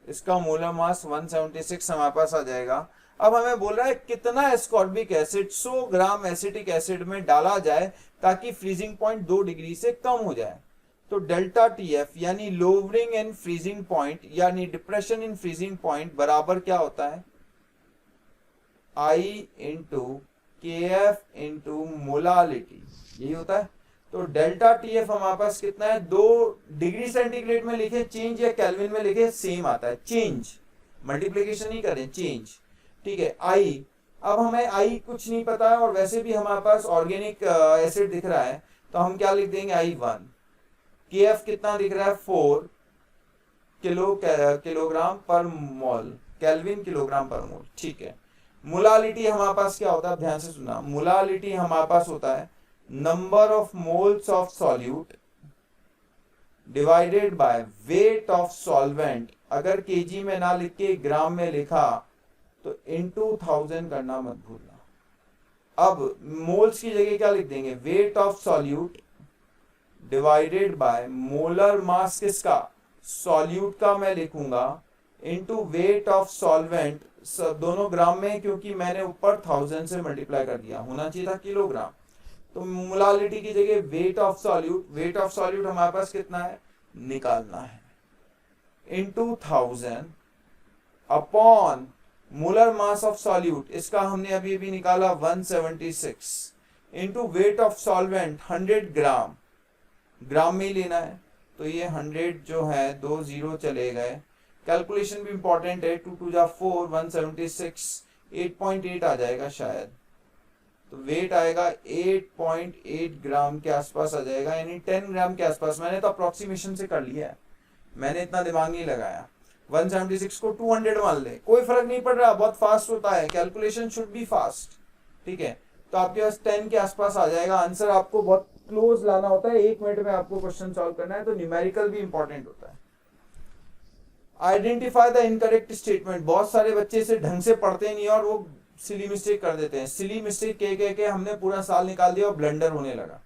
इसका मोलर मास 176 हमारे पास आ जाएगा। अब हमें बोल रहा है कितना एस्कॉर्बिक एसिड 100 ग्राम एसिटिक एसिड में डाला जाए ताकि फ्रीजिंग पॉइंट 2 डिग्री से कम हो जाए। तो डेल्टा TF यानी लोवरिंग इन फ्रीजिंग पॉइंट यानी डिप्रेशन इन फ्रीजिंग पॉइंट बराबर क्या होता है, I into KF into molality, यही होता है। तो डेल्टा टी एफ हमारे पास कितना है, 2 डिग्री सेंटीग्रेड में लिखे चेंज या केल्विन में लिखे सेम आता है, चेंज, मल्टीप्लीकेशन नहीं करें, चेंज, ठीक है। आई, अब हमें आई कुछ नहीं पता है और वैसे भी हमारे पास ऑर्गेनिक एसिड दिख रहा है, तो हम क्या लिख देंगे, I1। के एफ कितना दिख रहा है, 4 किलोग्राम पर मोल, केल्विन किलोग्राम पर मोल, ठीक है। मोलालिटी हमारे पास क्या होता है, ध्यान से सुना, मोलालिटी हमारे पास होता है number of moles of solute divided by weight of solvent, अगर केजी में ना लिख के ग्राम में लिखा तो इनटू 1000 करना मत भूलना। अब मोल्स की जगह क्या लिख देंगे, weight of solute divided by molar मास किसका, सॉल्यूट का मैं लिखूंगा, इनटू वेट ऑफ सॉल्वेंट, सब दोनों ग्राम में, क्योंकि मैंने ऊपर 1000 से मल्टीप्लाई कर दिया, होना चाहिए था किलोग्राम, तो मोलालिटी की जगह weight of solute, weight of solute हमारे पास कितना है निकालना है, into 1000 upon molar mass of solute, इसका हमने अभी अभी निकाला 176, इनटू वेट ऑफ सॉल्वेंट 100 ग्राम, ग्राम में ही लेना है, तो ये 100 जो है 2 0 चले गए, कैलकुलेशन भी इंपॉर्टेंट है, 2 2 जा 4, 176, 8.8 आ जाएगा शायद, तो वेट आएगा 8.8 ग्राम के आसपास आ जाएगा, यानी 10 ग्राम के आसपास। मैंने तो अप्रोक्सीमेशन से कर लिया है, मैंने इतना दिमाग नहीं लगाया। 176 को 200 मान ले, कोई फर्क नहीं पड़ रहा, बहुत फास्ट होता है, कैलकुलेशन शुड बी फास्ट, ठीक है। तो आपके पास 10 के आसपास आ जाएगा आंसर, आपको बहुत क्लोज लाना होता है, 1 मिनट में आपको क्वेश्चन सॉल्व करना है, तो न्यूमेरिकल भी इंपॉर्टेंट होता है। आइडेंटिफाई द इनकरेक्ट स्टेटमेंट, बहुत सारे बच्चे से ढंग से पढ़ते नहीं और वो सिली मिस्टेक कर देते हैं, सिली मिस्टेक कह के हमने पूरा साल निकाल दिया और ब्लंडर होने लगा।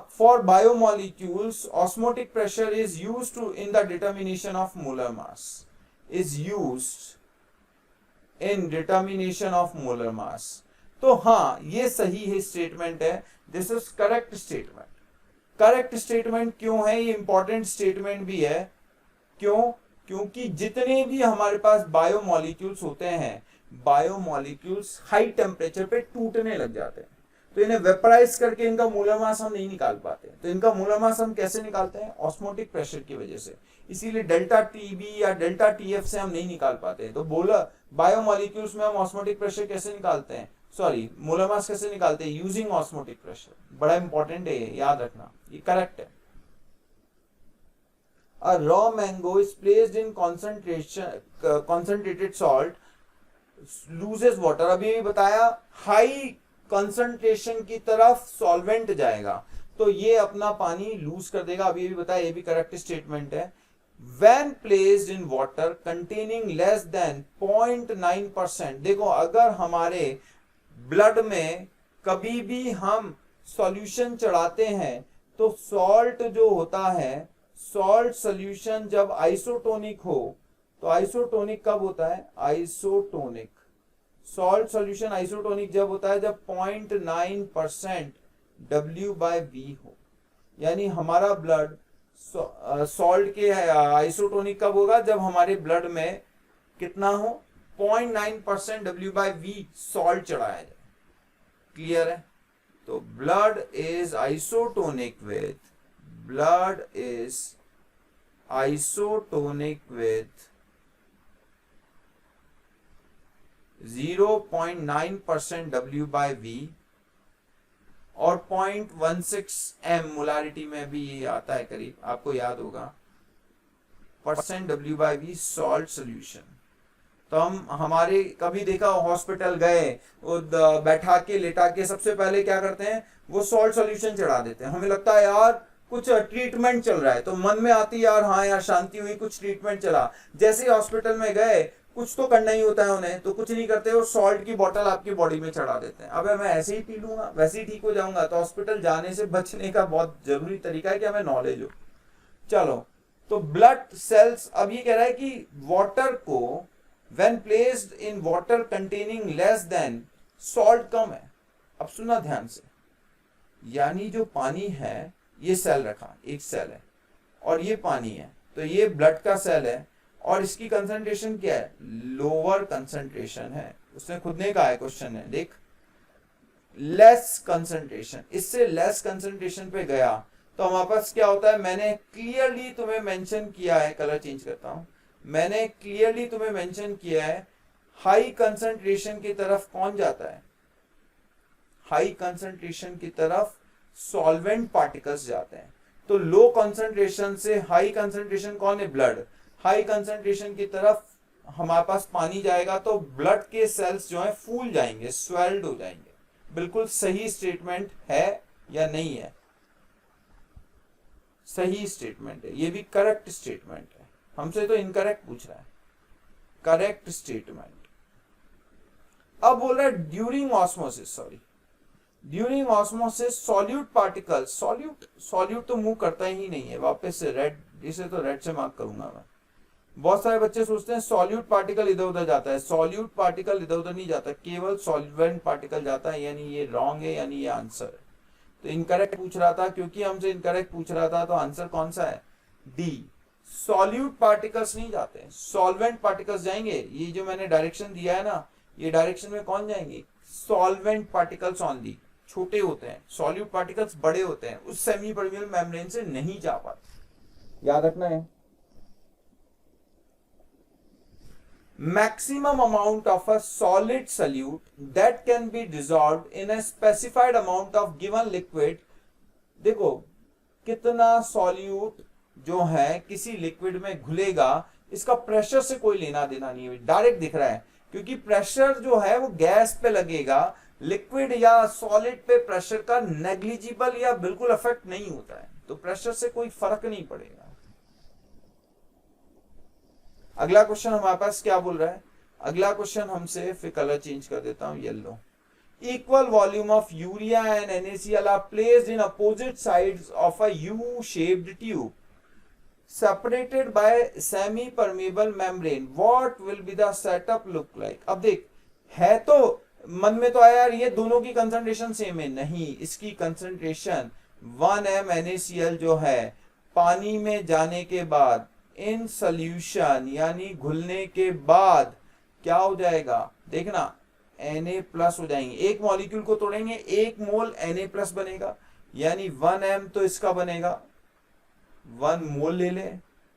For biomolecules, osmotic pressure is used in the determination of molar mass. Is used in determination of molar mass. तो हाँ, ये सही है स्टेटमेंट है, this is correct statement. Correct statement क्यों है, ये इंपॉर्टेंट स्टेटमेंट भी है, क्यों, क्योंकि जितने भी हमारे पास बायोमोलिक्यूल्स होते हैं, बायोमोलिक्यूल्स हाई टेम्परेचर पे टूटने लग जाते हैं, तो इन्हें वेपराइज करके इनका मोलर मास हम नहीं निकाल पाते। तो इनका मोलर मास हम कैसे निकालते हैं, ऑस्मोटिक प्रेशर की वजह से, इसीलिए डेल्टा टीबी या डेल्टा टीएफ से हम नहीं निकाल पाते। तो बोला बायोमोलिक्यूल्स में हम ऑस्मोटिक प्रेशर कैसे निकालते हैं, सॉरी मोलर मास कैसे निकालते हैं, यूजिंग ऑस्मोटिक प्रेशर। बड़ा इंपॉर्टेंट है ये, याद रखना, ये करेक्ट है। A raw mango is placed in concentrated salt, loses water, अभी भी बताया, हाई कंसंट्रेशन की तरफ सॉल्वेंट जाएगा तो ये अपना पानी लूज कर देगा, अभी भी बताया, ये भी करेक्ट स्टेटमेंट है। When placed in water containing less than 0.9%, देखो अगर हमारे ब्लड में कभी भी हम सॉल्यूशन चढ़ाते हैं तो सॉल्ट जो होता है, सॉल्ट सॉल्यूशन जब आइसोटोनिक हो, तो आइसोटोनिक कब होता है, आइसोटोनिक सॉल्ट सॉल्यूशन आइसोटोनिक जब होता है जब 0.9% W/V हो, यानी हमारा ब्लड सॉल्ट के आइसोटोनिक कब होगा, जब हमारे ब्लड में कितना हो, 0.9% W/V सॉल्ट चढ़ाया जाए। क्लियर है, तो blood is isotonic with 0.9% W/V और 0.16 M मोलारिटी में भी ये आता है करीब, आपको याद होगा, % W/V सॉल्ट सोल्यूशन। तो हम हमारे कभी देखा हॉस्पिटल गए, वो बैठा के लेटा के सबसे पहले क्या करते हैं, वो सॉल्ट सोल्यूशन चढ़ा देते हैं, हमें लगता है यार कुछ ट्रीटमेंट चल रहा है, तो मन में आती यार हाँ यार शांति हुई, कुछ ट्रीटमेंट चला। जैसे ही हॉस्पिटल में गए, कुछ तो करना ही होता है उन्हें, तो कुछ नहीं करते, और सॉल्ट की बोतल आपकी बॉडी में चढ़ा देते हैं। अबे मैं ऐसे ही पी लूंगा, वैसे ही ठीक हो जाऊंगा। तो हॉस्पिटल जाने से बचने का बहुत जरूरी तरीका है कि हमें नॉलेज हो। चलो, तो ब्लड सेल्स, अब ये कह रहा है कि वाटर को when placed in water containing less than, salt कम है। अब सुनना ध्यान से, यानी जो पानी है, ये सेल रखा, एक सेल है और ये पानी है, तो ये ब्लड का सेल है और इसकी कंसंट्रेशन क्या है, लोअर कंसंट्रेशन है। उसने खुद ने कहा है, क्वेश्चन है देख, लेस कंसंट्रेशन, इससे लेस कंसंट्रेशन पे गया तो हमारे पास क्या होता है, मैंने क्लियरली तुम्हें मेंशन किया है, कलर चेंज करता हूं, मैंने क्लियरली तुम्हें मेंशन किया है हाई कंसंट्रेशन की तरफ कौन जाता है, हाई कंसंट्रेशन की तरफ सॉल्वेंट पार्टिकल्स जाते हैं। तो लो कंसंट्रेशन से हाई कंसंट्रेशन कौन है, ब्लड, हाई कंसंट्रेशन की तरफ हमारे पास पानी जाएगा तो ब्लड के सेल्स जो है फूल जाएंगे, स्वेल्ड हो जाएंगे। बिल्कुल सही स्टेटमेंट है या नहीं है, सही स्टेटमेंट है, ये भी करेक्ट स्टेटमेंट है, हमसे तो इनकरेक्ट पूछ रहा है, करेक्ट स्टेटमेंट। अब बोल रहा है during osmosis, sorry during osmosis solute particle, solute तो मूव करता ही नहीं है, वापस से रेड, इसे तो रेड से मार्क करूंगा मैं। बहुत सारे बच्चे सोचते हैं सॉल्यूट पार्टिकल इधर उधर जाता है, सॉल्यूट पार्टिकल इधर उधर नहीं जाता, केवल सॉल्वेंट पार्टिकल जाता है, यानी ये रॉन्ग है, यानी ये आंसर है। तो इनकरेक्ट पूछ रहा था, क्योंकि हमसे इनकरेक्ट पूछ रहा था तो आंसर कौन सा है, डी, सॉल्यूट पार्टिकल्स नहीं जाते, सॉल्वेंट पार्टिकल्स जाएंगे। ये जो मैंने डायरेक्शन दिया है ना, ये डायरेक्शन में कौन जाएंगे, सॉल्वेंट पार्टिकल्स ओनली, छोटे होते हैं, सॉल्यूट पार्टिकल्स बड़े होते हैं, उस सेमी परमेबल मेम्ब्रेन से नहीं जा पाते, याद रखना है। maximum amount of a solid solute that can be dissolved in a specified amount of given liquid। देखो कितना सॉल्यूट जो है किसी लिक्विड में घुलेगा, इसका प्रेशर से कोई लेना देना नहीं है, डायरेक्ट दिख रहा है, क्योंकि प्रेशर जो है वो गैस पे लगेगा, लिक्विड या सॉलिड पे प्रेशर का नेग्लिजिबल या बिल्कुल इफेक्ट नहीं होता है, तो प्रेशर से कोई फर्क नहीं पड़ेगा। अगला क्वेश्चन हमारे पास क्या बोल रहा है, अगला क्वेश्चन हमसे, फिर कलर चेंज कर देता हूं, yellow. Equal volume of urea and NaCl are placed in opposite sides of a U shaped tube separated by semi permeable membrane, what will be the setup look like। अब देख, है तो मन में तो आया यार ये दोनों की कंसंट्रेशन सेम है, नहीं, इसकी कंसंट्रेशन 1 MnACl जो है पानी में जाने के बाद इन सोल्यूशन यानी घुलने के बाद क्या हो जाएगा, देखना Na+ हो जाएंगे, एक मॉलिक्यूल को तोड़ेंगे, 1 मोल Na+ बनेगा, यानी 1m तो इसका बनेगा, 1 मोल ले ले,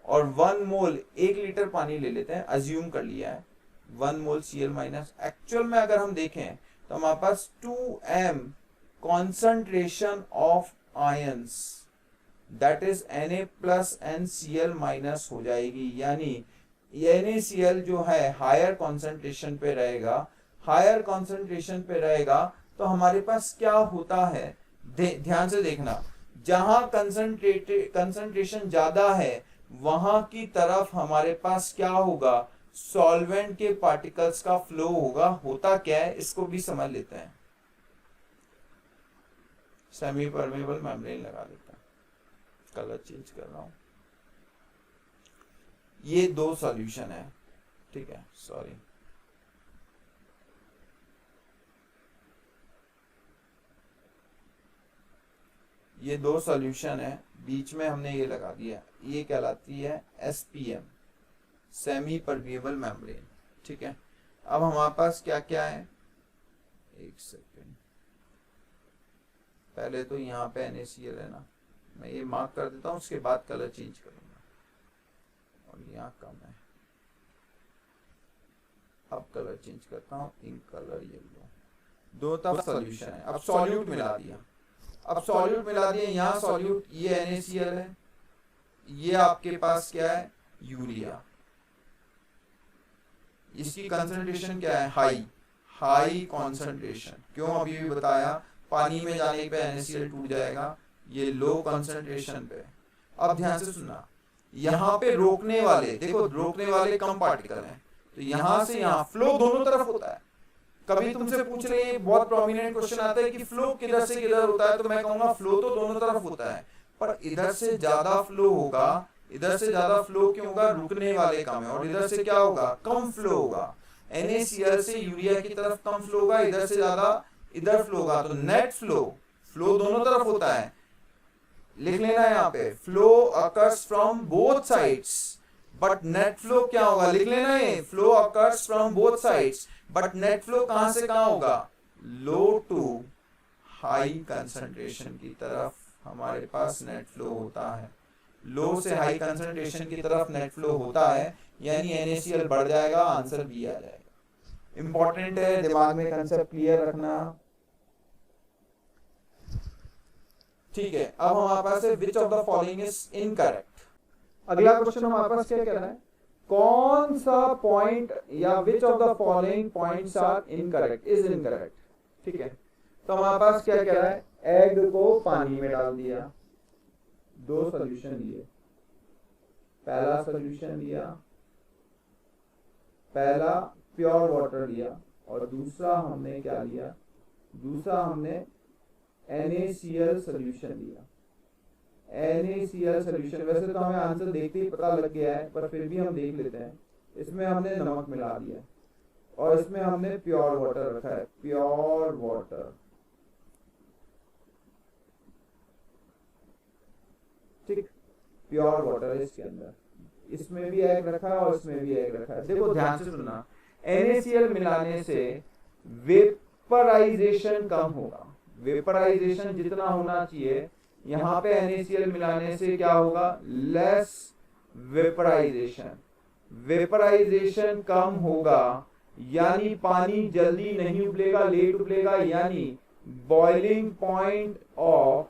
और 1 मोल 1 लीटर पानी ले लेते हैं, अज्यूम कर लिया है 1 मोल Cl-, एक्चुअल में अगर हम देखें तो हमारे पास 2m concentration of ions that is Na+ and Cl- हो जाएगी, यानी NaCl जो है हायर कॉन्सेंट्रेशन पे रहेगा, हायर कॉन्सेंट्रेशन पे रहेगा तो हमारे पास क्या होता है, ध्यान से देखना, जहां कंसंट्रेशन ज्यादा है वहां की तरफ हमारे पास क्या होगा, सॉल्वेंट के पार्टिकल्स का फ्लो होगा। होता क्या है इसको भी समझ लेते हैं, सेमी परमेबल मेम्ब्रेन लगा देता है, कलर चेंज कर रहा हूं, ये 2 सॉल्यूशन है, ठीक है, सॉरी, ये 2 सॉल्यूशन है, बीच में हमने ये लगा दिया, ये कहलाती है SPM, सेमी परमेबल मेम्ब्रेन, ठीक है। अब हमारे पास क्या क्या है, एक सेकेंड, पहले तो यहाँ पे NaCl है ना, मैं ये मार्क कर देता हूँ, उसके बाद कलर चेंज करूंगा, और यहाँ कम है, अब कलर चेंज करता हूँ, इंक कलर येलो, 2 तरफ सॉल्यूशन है। अब सॉल्यूट मिला दिया, अब सॉल्यूट मिला दिया, यहाँ सॉल्यूट, ये NaCl है, ये आपके पास क्या है, यूरिया, इसकी कंसंट्रेशन क्या है, हाई कंसंट्रेशन, क्यों, अभी भी बताया, पानी में जाने पे NaCl टूट जाएगा, ये लो कंसंट्रेशन पे। अब ध्यान से सुनना, यहाँ पे रोकने वाले, देखो रोकने वाले कम पार्टिकल हैं, तो यहाँ से यहाँ फ्लो दोनों तरफ होता है। कभी तुमसे पूछ रहे हैं, बहुत प्रोमिनेंट क्वेश्चन आता है कि फ्लो किधर से किधर होता है, तो मैं कहूंगा फ्लो तो दोनों तरफ होता है, पर इधर से ज्यादा फ्लो होगा, इधर से ज्यादा फ्लो क्यों होगा, रुकने वाले कम है, और इधर से क्या होगा, कम फ्लो होगा। NaCl से यूरिया की तरफ कम फ्लो होगा, इधर से ज्यादा इधर फ्लो होगा, तो नेट फ्लो दोनों तरफ होता है, लिख लेना यहाँ पे, flow occurs from both sides, but net flow क्या होगा, लिख लेना है, flow occurs from both sides, but net flow कहां से कहां होगा, लो टू हाई कंसंट्रेशन की तरफ हमारे पास नेट फ्लो होता है, लो से हाई कंसंट्रेशन की तरफ नेट फ्लो होता है, यानी NaCl बढ़ जाएगा, आंसर बी आ जाएगा। इंपॉर्टेंट है, दिमाग में कंसेप्ट क्लियर रखना। ठीक है, अब हमारे पास है विच of the following is incorrect. अगला क्वेश्चन हमारे पास क्या कह रहा है, कौन सा पॉइंट या which of the following points are incorrect, is incorrect. ठीक है, तो हमारे पास क्या कह रहा है, एग को पानी में डाल दिया, दो सॉल्यूशन लिए, पहला सॉल्यूशन लिया, पहला प्योर वाटर लिया, और दूसरा हमने क्या लिया, दूसरा हमने NaCl सॉल्यूशन लिया। NaCl सॉल्यूशन, वैसे तो हमें आंसर देखते ही पता लग गया है, पर फिर भी हम देख लेते हैं। इसमें हमने नमक मिला दिया और इसमें हमने प्योर वाटर रखा है, प्योर वाटर। ठीक, प्योर वाटर है इसके अंदर, इसमें भी एग रखा है और इसमें भी एग रखा है। देखो ध्यान से सुनना, NaCl मिलाने से वेपराइजेशन कम होगा, वेपराइजेशन जितना होना चाहिए, यहाँ पे NaCl मिलाने से क्या होगा, लेस वेपराइजेशन, वेपराइजेशन कम होगा, यानी पानी जल्दी नहीं उबलेगा, लेट उबलेगा, यानी बॉइलिंग पॉइंट ऑफ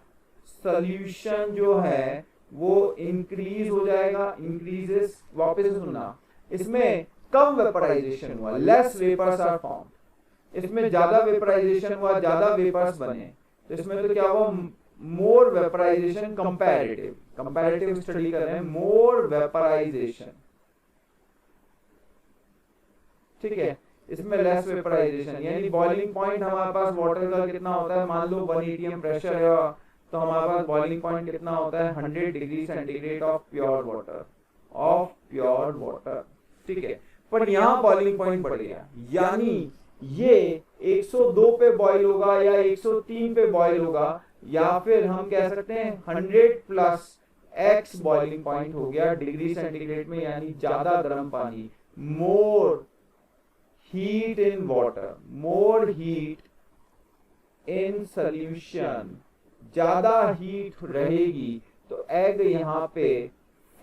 सॉल्यूशन जो है वो इंक्रीज हो जाएगा, इंक्रीजेस। वापस सुनना, इसमें कम वेपराइजेशन हुआ, लेस वेपर्स आर फॉर्म, इसमें ज्यादा वेपराइजेशन हुआ, ज्यादा वेपर्स बने, तो इसमें तो क्या हुआ, मोर वेपराइजेशन, कंपैरेटिव, कंपैरेटिव स्टडी कर रहे हैं, मोर वेपराइजेशन। ठीक है, इसमें लेस वेपराइजेशन, यानी बॉइलिंग पॉइंट हमारे पास वाटर का कितना होता है, मान लो 1 atm प्रेशर है, तो हमारे पास बॉइलिंग पॉइंट कितना होता है, 100 degree centigrade of pure water, of pure water. ठीक है, पर यहाँ बॉइलिंग पॉइंट बढ़ गया, यानी ये 102 पे बॉइल होगा या 103 पे बॉइल होगा, या फिर हम कह सकते हैं 100 प्लस x बॉइलिंग पॉइंट हो गया डिग्री सेंटीग्रेड में, यानी ज्यादा गर्म पानी, more heat in water, more heat in solution, ज्यादा हीट रहेगी, तो एग यहाँ पे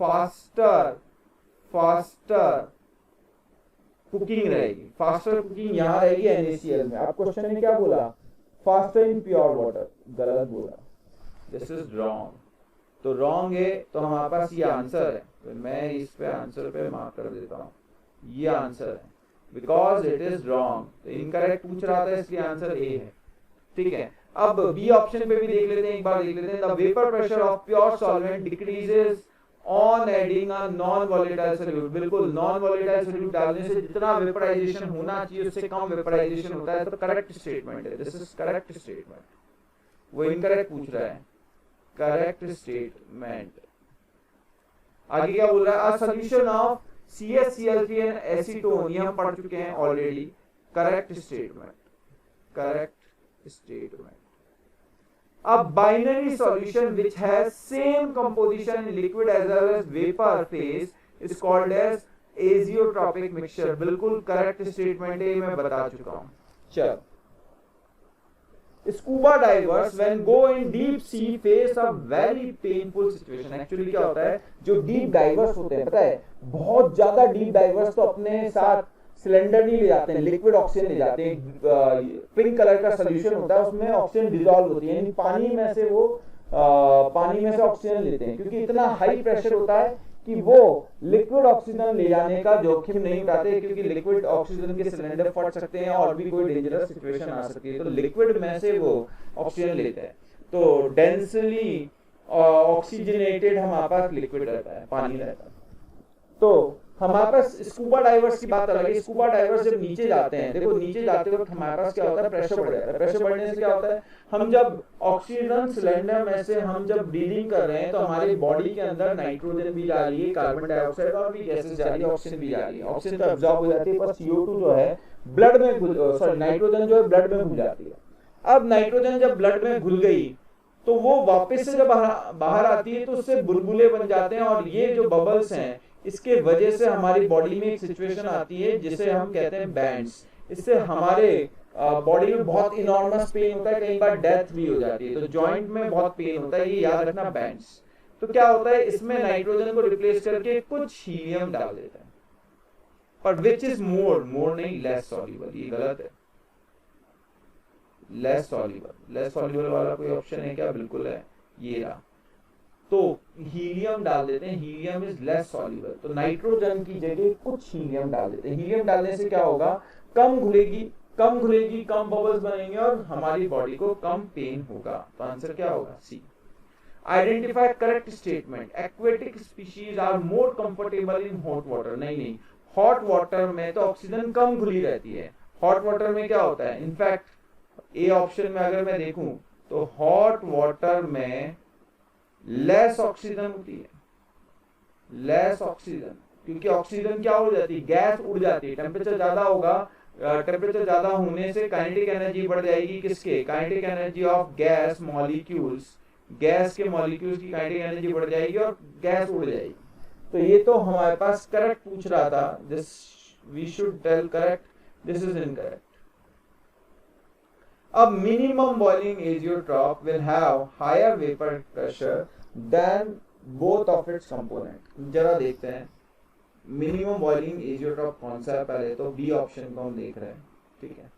फास्टर कुकिंग रहेगी, फास्टर कुकिंग यहाँ रहेगी NaCl में। आप क्वेश्चन में क्या बोला, फास्टर इन प्योर वाटर, गलत बोला, दिस इज रॉन्ग। तो रॉन्ग है, तो हमारे पास ये आंसर है, तो मैं इस पे आंसर पे मार्क कर देता हूँ, ये आंसर है, बिकॉज इट इज रॉन्ग। तो इनकरेक्ट पूछ रहा था, इसलिए आंसर ए है। ठीक है, अब बी ऑप्शन पे भी देख लेते हैं, एक बार देख लेते हैं। The vapour pressure of pure solvent decreases on adding a non volatile solute. बिल्कुल, नॉन वॉलेटाइल सॉल्यूट डालने से जितना वेपराइजेशन होना चाहिए उससे कम वेपराइजेशन होता है, तो करेक्ट स्टेटमेंट है, दिस इज करेक्ट स्टेटमेंट। वो इनकरेक्ट पूछ रहा है, करेक्ट स्टेटमेंट। आगे क्या बोल रहा है, a solution of CaCl3 and acetone, ये हम पढ़ चुके हैं already, correct statement, correct statement. A binary solution which has same composition in liquid as well as vapor phase is called as azeotropic mixture। बिल्कुल करेक्ट स्टेटमेंट है, मैं बता चुका हूं। चल, scuba divers when go in deep sea face a very painful situation. Actually क्या होता है, जो डीप डाइवर्स होते हैं, पता है, बहुत ज्यादा डीप डाइवर्स तो अपने साथ सिलेंडर नहीं ले जाते हैं, लिक्विड ऑक्सीजन ले जाते हैं। पिंक कलर का सोल्यूशन होता है, उसमें ऑक्सीजन डिसॉल्व होती है, यानी पानी में से वो पानी में से ऑक्सीजन लेते हैं, क्योंकि इतना हाई प्रेशर होता है कि वो लिक्विड ऑक्सीजन ले जाने का जोखिम नहीं उठाते, क्योंकि लिक्विड ऑक्सीजन के सिलेंडर फट सकते हैं और भी कोई डेंजरस सिचुएशन आ सकती है, तो लिक्विड में से वो ऑक्सीजन लेते हैं। तो डेंसली ऑक्सीजनेटेड हमारे पास लिक्विड रहता है, पानी रहता है। तो हमारे पास स्कूबा डाइवर्स की बात अलग है। स्कूबा डाइवर्स जब नीचे जाते हैं, देखो नीचे जाते वक्त हमारे पास क्या होता है, प्रेशर बढ़ जाता है। प्रेशर बढ़ने से क्या होता है, हम जब ऑक्सीजन सिलेंडर में से हम जब ब्रीदिंग कर रहे हैं, तो हमारी बॉडी के अंदर नाइट्रोजन भी जा रही है, कार्बन डाइऑक्साइड और भी गैसेस जा रही है, ऑक्सीजन भी जा रही है। ऑक्सीजन तो एब्जॉर्ब हो जाती है, पर CO2 जो है ब्लड में, सॉरी नाइट्रोजन जो है ब्लड में घुल जाती है। अब नाइट्रोजन जब ब्लड में घुल गई तो वो वापस से जब बाहर आती है तो उससे बुलबुले बन जाते हैं, और ये जो बबल्स हैं इसके वजह से हमारी बॉडी में एक सिचुएशन आती है जिसे हम कहते हैं बैंड्स। इससे हमारे बॉडी में बहुत इनॉर्मस पेन होता है, कई बार डेथ भी हो जाती है, तो जॉइंट में बहुत पेन होता है, ये याद रखना बैंड्स। तो क्या होता है, इसमें नाइट्रोजन को रिप्लेस करके कुछ हीलियम डाल देता है, पर विच इज मोर, मोर नहीं, लेस सॉल्युबल, ये गलत है। लेस सॉल्युबल, लेस सॉल्युबल वाला कोई ऑप्शन है क्या? बिल्कुल है, ये रहा। तो हीलियम डाल देते हैं, हीलियम इज लेस सॉल्युबल, तो नाइट्रोजन की जगह कुछ हीलियम डाल देते हैं। हीलियम डालने से क्या होगा, कम घुलेगी, कम घुलेगी, कम बबल्स बनेंगे और हमारी बॉडी को कम पेन होगा। तो आंसर क्या होगा? C. Identify correct statement, aquatic species are more comfortable in hot water. नहीं नहीं, हॉट वाटर में तो ऑक्सीजन कम घुली रहती है। हॉट वाटर में क्या होता है, इनफैक्ट ए ऑप्शन में अगर मैं देखूं तो हॉट वाटर में लेस ऑक्सीजन होती है, लेस ऑक्सीजन, क्योंकि ऑक्सीजन क्या उड़ जाती है, गैस उड़ जाती है। टेम्परेचर ज्यादा होगा, टेम्परेचर ज्यादा होने से काइनेटिक एनर्जी बढ़ जाएगी, किसके? Kinetic energy of gas molecules, gas के मॉलिक्यूल्स की काइनेटिक एनर्जी बढ़ जाएगी और गैस उड़ जाएगी। तो ये तो हमारे पास करेक्ट पूछ रहा था, this we should tell correct, this is incorrect. अब minimum boiling azeotrope will have higher vapor pressure than both of its component। जरा देखते हैं मिनिमम बॉइलिंग azeotrope कौन सा है। पहले तो बी ऑप्शन को हम देख रहे हैं, ठीक है।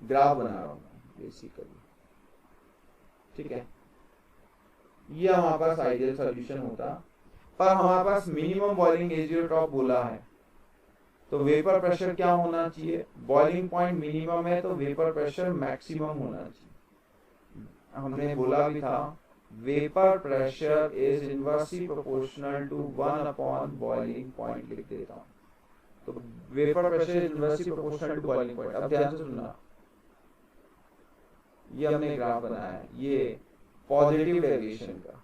ग्राफ बना रहा हूं बेसिकली, ठीक है। ये हमारे पास आइडियल सॉल्यूशन होता, पर हमारे पास मिनिमम बॉइलिंग azeotrope बोला है, तो वेपर प्रेशर क्या होना चाहिए? बॉइलिंग पॉइंट मिनिमम है तो वेपर प्रेशर मैक्सिमम होना चाहिए। हमने बोला भी था vapour pressure is inversely proportional to 1 upon boiling point, लिख देता हूं। तो vapour pressure is inversely proportional to boiling point. अब ध्यान से सुनना, ये हमने ग्राफ बनाया है, ये पॉजिटिव डेविएशन का,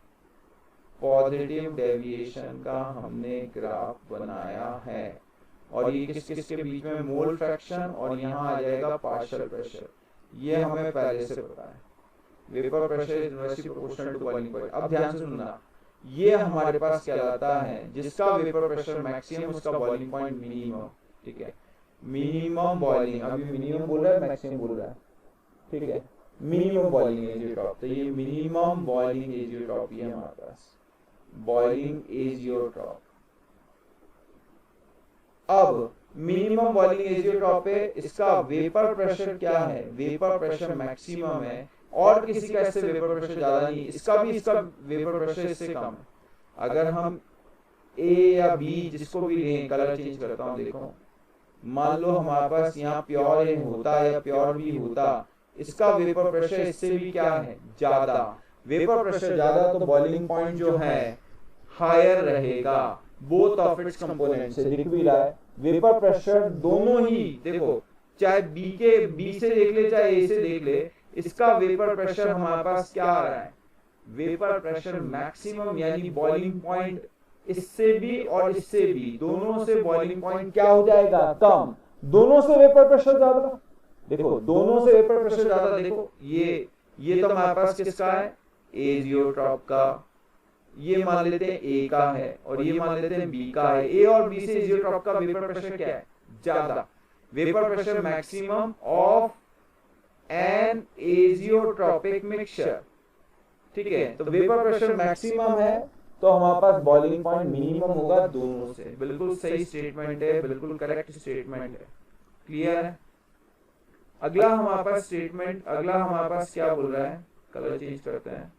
पॉजिटिव डेविएशन का हमने ग्राफ बनाया है, और ये किस किस के बीच में? मोल फ्रैक्शन, और यहाँ आ जाएगा पार्शियल प्रेशर। ये हमें पहले से पता है, vapour pressure is inversely proportional to boiling point. अब ध्यान से सुनना, ये हमारे पास कहलाता है जिसका वेपर प्रेशर मैक्सिमम उसका बॉइलिंग पॉइंट मिनिमम, ठीक है। मिनिमम बॉइलिंग, अभी मिनिमम बोल रहा है मैक्सिमम बोल रहा है, ठीक है। मिनिमम बॉइलिंग एजियोट्रॉप, तो ये मिनिमम बॉइलिंग एजियोट्रॉप ये हमारे पास बॉइलिंग एजियोट्रॉप। अब मिनिमम बॉइलिंग एजियोट्रॉप पे इसका वेपर प्रेशर क्या है? वेपर प्रेशर मैक्सिमम है, और किसी का इससे वेपर प्रेशर ज्यादा नहीं, इसका भी इसका वेपर प्रेशर इससे कम है। अगर हम ए या बी जिसको भी लें, कलर चेंज करता हूं, देखो मान लो हमारे पास यहाँ प्योर ए होता या प्योर बी होता, इसका वेपर प्रेशर इससे भी क्या है? ज्यादा। वेपर प्रेशर ज्यादा तो बॉइलिंग पॉइंट जो है हायर रहेगा, बोथ ऑफ इट्स कंपोनेंट से दिख भी रहा है। वेपर प्रेशर दोनों ही देखो, चाहे बी से देख ले चाहे ए से देख ले, इसका वेपर प्रेशर हमारे पास क्या आ रहा है? वेपर प्रेशर मैक्सिमम, यानी बॉइलिंग पॉइंट इससे भी और इससे भी, दोनों से बॉइलिंग पॉइंट क्या हो जाएगा? कम। दोनों से वेपर प्रेशर ज्यादा, देखो दोनों से वेपर प्रेशर ज्यादा। देखो ये तो हमारे पास किसका है? एजियोट्रॉप का। ये मान लेते हैं ए का है और ये मान लेते हैं बी का है। ए और बी से एजियोट्रॉप का वेपर प्रेशर क्या है? ज्यादा। Vapour pressure maximum of an azeotropic mixture, ठीक है। तो वेपर प्रेशर मैक्सिमम है तो हमारे पास बॉइलिंग पॉइंट मिनिमम होगा दोनों से। बिल्कुल सही स्टेटमेंट है, बिल्कुल करेक्ट स्टेटमेंट है। क्लियर है? अगला हमारे पास स्टेटमेंट, अगला हमारे पास क्या बोल रहा है? कलर चेंज करते हैं।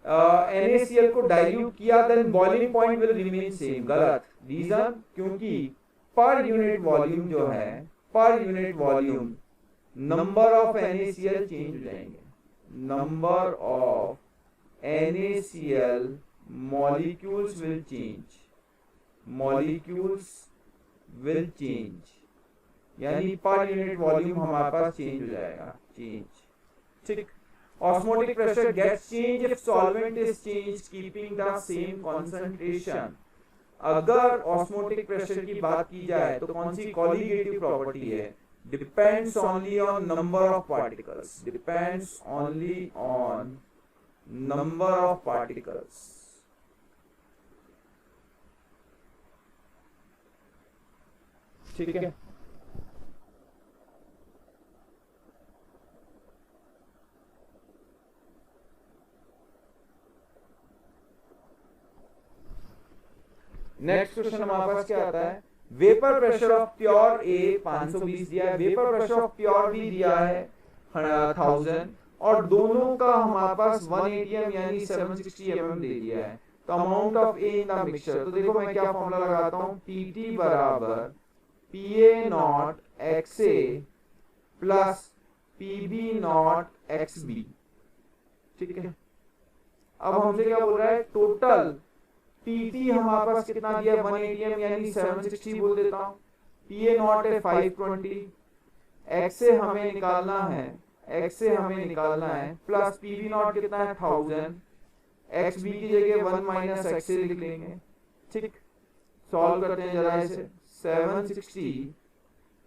NaCl को डाइल्यूट किया then boiling point will remain same. गलत। रीजन, क्योंकि पर यूनिट वॉल्यूम जो है, per unit volume number of NaCl change हो जाएंगे। Number of NaCl molecules will change, molecules will change, यानी पर यूनिट वॉल्यूम हमारे पास चेंज हो जाएगा। चेंज, ठीक। Osmotic pressure gets change if solvent is change keeping the same concentration. अगर osmotic pressure की बात की जाए तो कौन सी कॉलिगेटिव प्रॉपर्टी है? Depends only on number of particles, depends only on number of particles. ठीक है, नेक्स्ट क्वेश्चन हमारे पास क्या आता है, vapour pressure of pure A 520 दिया है, vapour pressure of pure B दिया है 1000, और दोनों का हमारे पास 180 एम यानी 760 mm दे दिया है। तो amount of A in the mixture, तो देखो मैं क्या फॉर्मूला लगाता हूं, पीटी बराबर PA naught X A plus PB naught X B. ठीक है, अब हमसे क्या बोल रहा है, टोटल पीटी हमारे पास कितना दिया है 180 एम यानी 760 बोल देता हूं, पीए नॉट है 520, एक्स से हमें निकालना है प्लस पीबी नॉट कितना है 1000, एक्स बी की जगह 1 माइनस एक्स से लिख लेंगे। ठीक, सॉल्व करते हैं जरा इसे, 760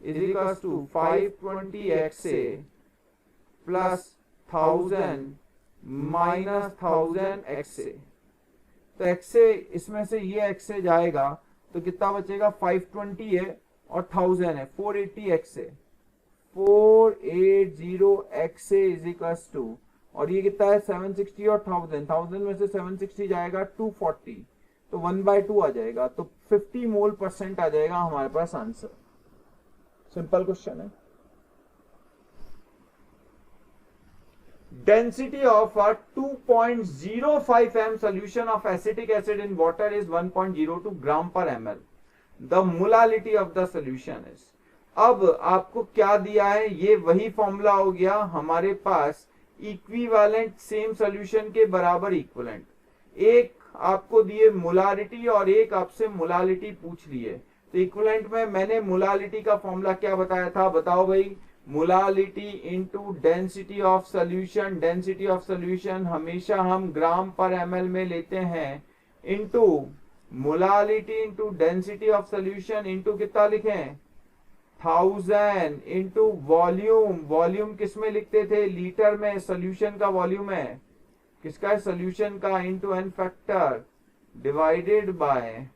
is equal to 520 X A plus 1000 minus 1000 X A. तो एक्स से इसमें से ये एक्स से जाएगा तो कितना बचेगा, 520 है और 1000 है, 480 एक्स है, 480 X A is equal to, और ये कितना है 760 और 1000 में से 760 जाएगा 240, तो 1/2 आ जाएगा, तो 50 मोल % आ जाएगा हमारे पास आंसर। सिंपल क्वेश्चन है। Density of a 2.05 m solution of acetic acid in water is 1.02 gram per ml. The molality of the solution is, अब आपको क्या दिया है, ये वही फॉर्मूला हो गया हमारे पास, इक्विवेलेंट सेम सॉल्यूशन के बराबर इक्विवेलेंट, एक आपको दिए मोलारिटी और एक आपसे मोलालिटी पूछ लिए, तो इक्विवेलेंट में मैंने मोलालिटी का फॉर्मूला क्या बताया था, बताओ भाई, molality into density of solution, density of solution हमेशा हम ग्राम पर एमएल में लेते हैं, into molality into density of solution into कितना लिखें 1000 इनटू वॉल्यूम, वॉल्यूम किस में लिखते थे, लीटर में, सॉल्यूशन का वॉल्यूम है, किसका है, सॉल्यूशन का, into N factor divided by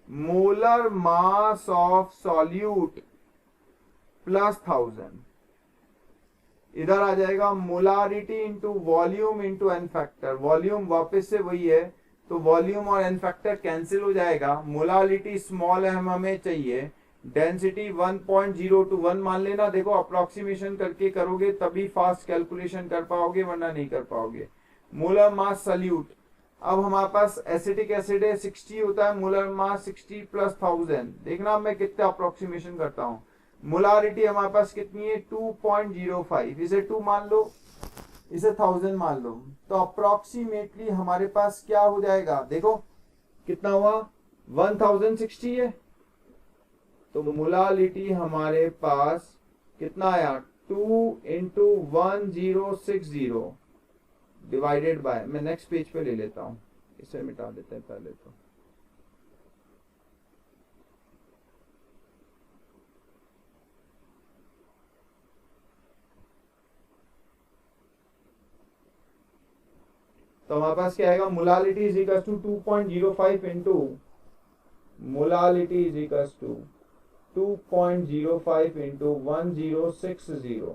molar mass of solute plus 1000, इधर आ जाएगा molarity into volume into N factor, volume वापस से वही है तो वॉल्यूम और एन फैक्टर कैंसिल हो जाएगा, मोलारिटी स्मॉल एम हमें चाहिए, डेंसिटी 1.021 मान लेना, देखो अप्रोक्सीमेशन करके करोगे तभी फास्ट कैलकुलेशन कर पाओगे वरना नहीं कर पाओगे। मोलर मास सॉल्यूट, अब हमारे पास एसिटिक एसिड है 60 होता है, मोलर मास 60 प्लस 1000, देखना मैं कितने अप्रोक्सीमेशन करता हूं, मोलारिटी हमारे पास कितनी है 2.05, इसे 2 मान लो, इसे 1000 मान लो, तो अप्रोक्सीमेटली हमारे पास क्या हो जाएगा, देखो कितना हुआ 1060 है, तो मोलारिटी हमारे पास कितना आया 2 इंटू 1060 डिवाइडेड बाय, मैं नेक्स्ट पेज पे ले लेता हूं, इसे मिटा देते हैं पहले तो हमारे पास क्या आएगा, molality is equal to 2.05 into molality is equal to 2.05 into 1060,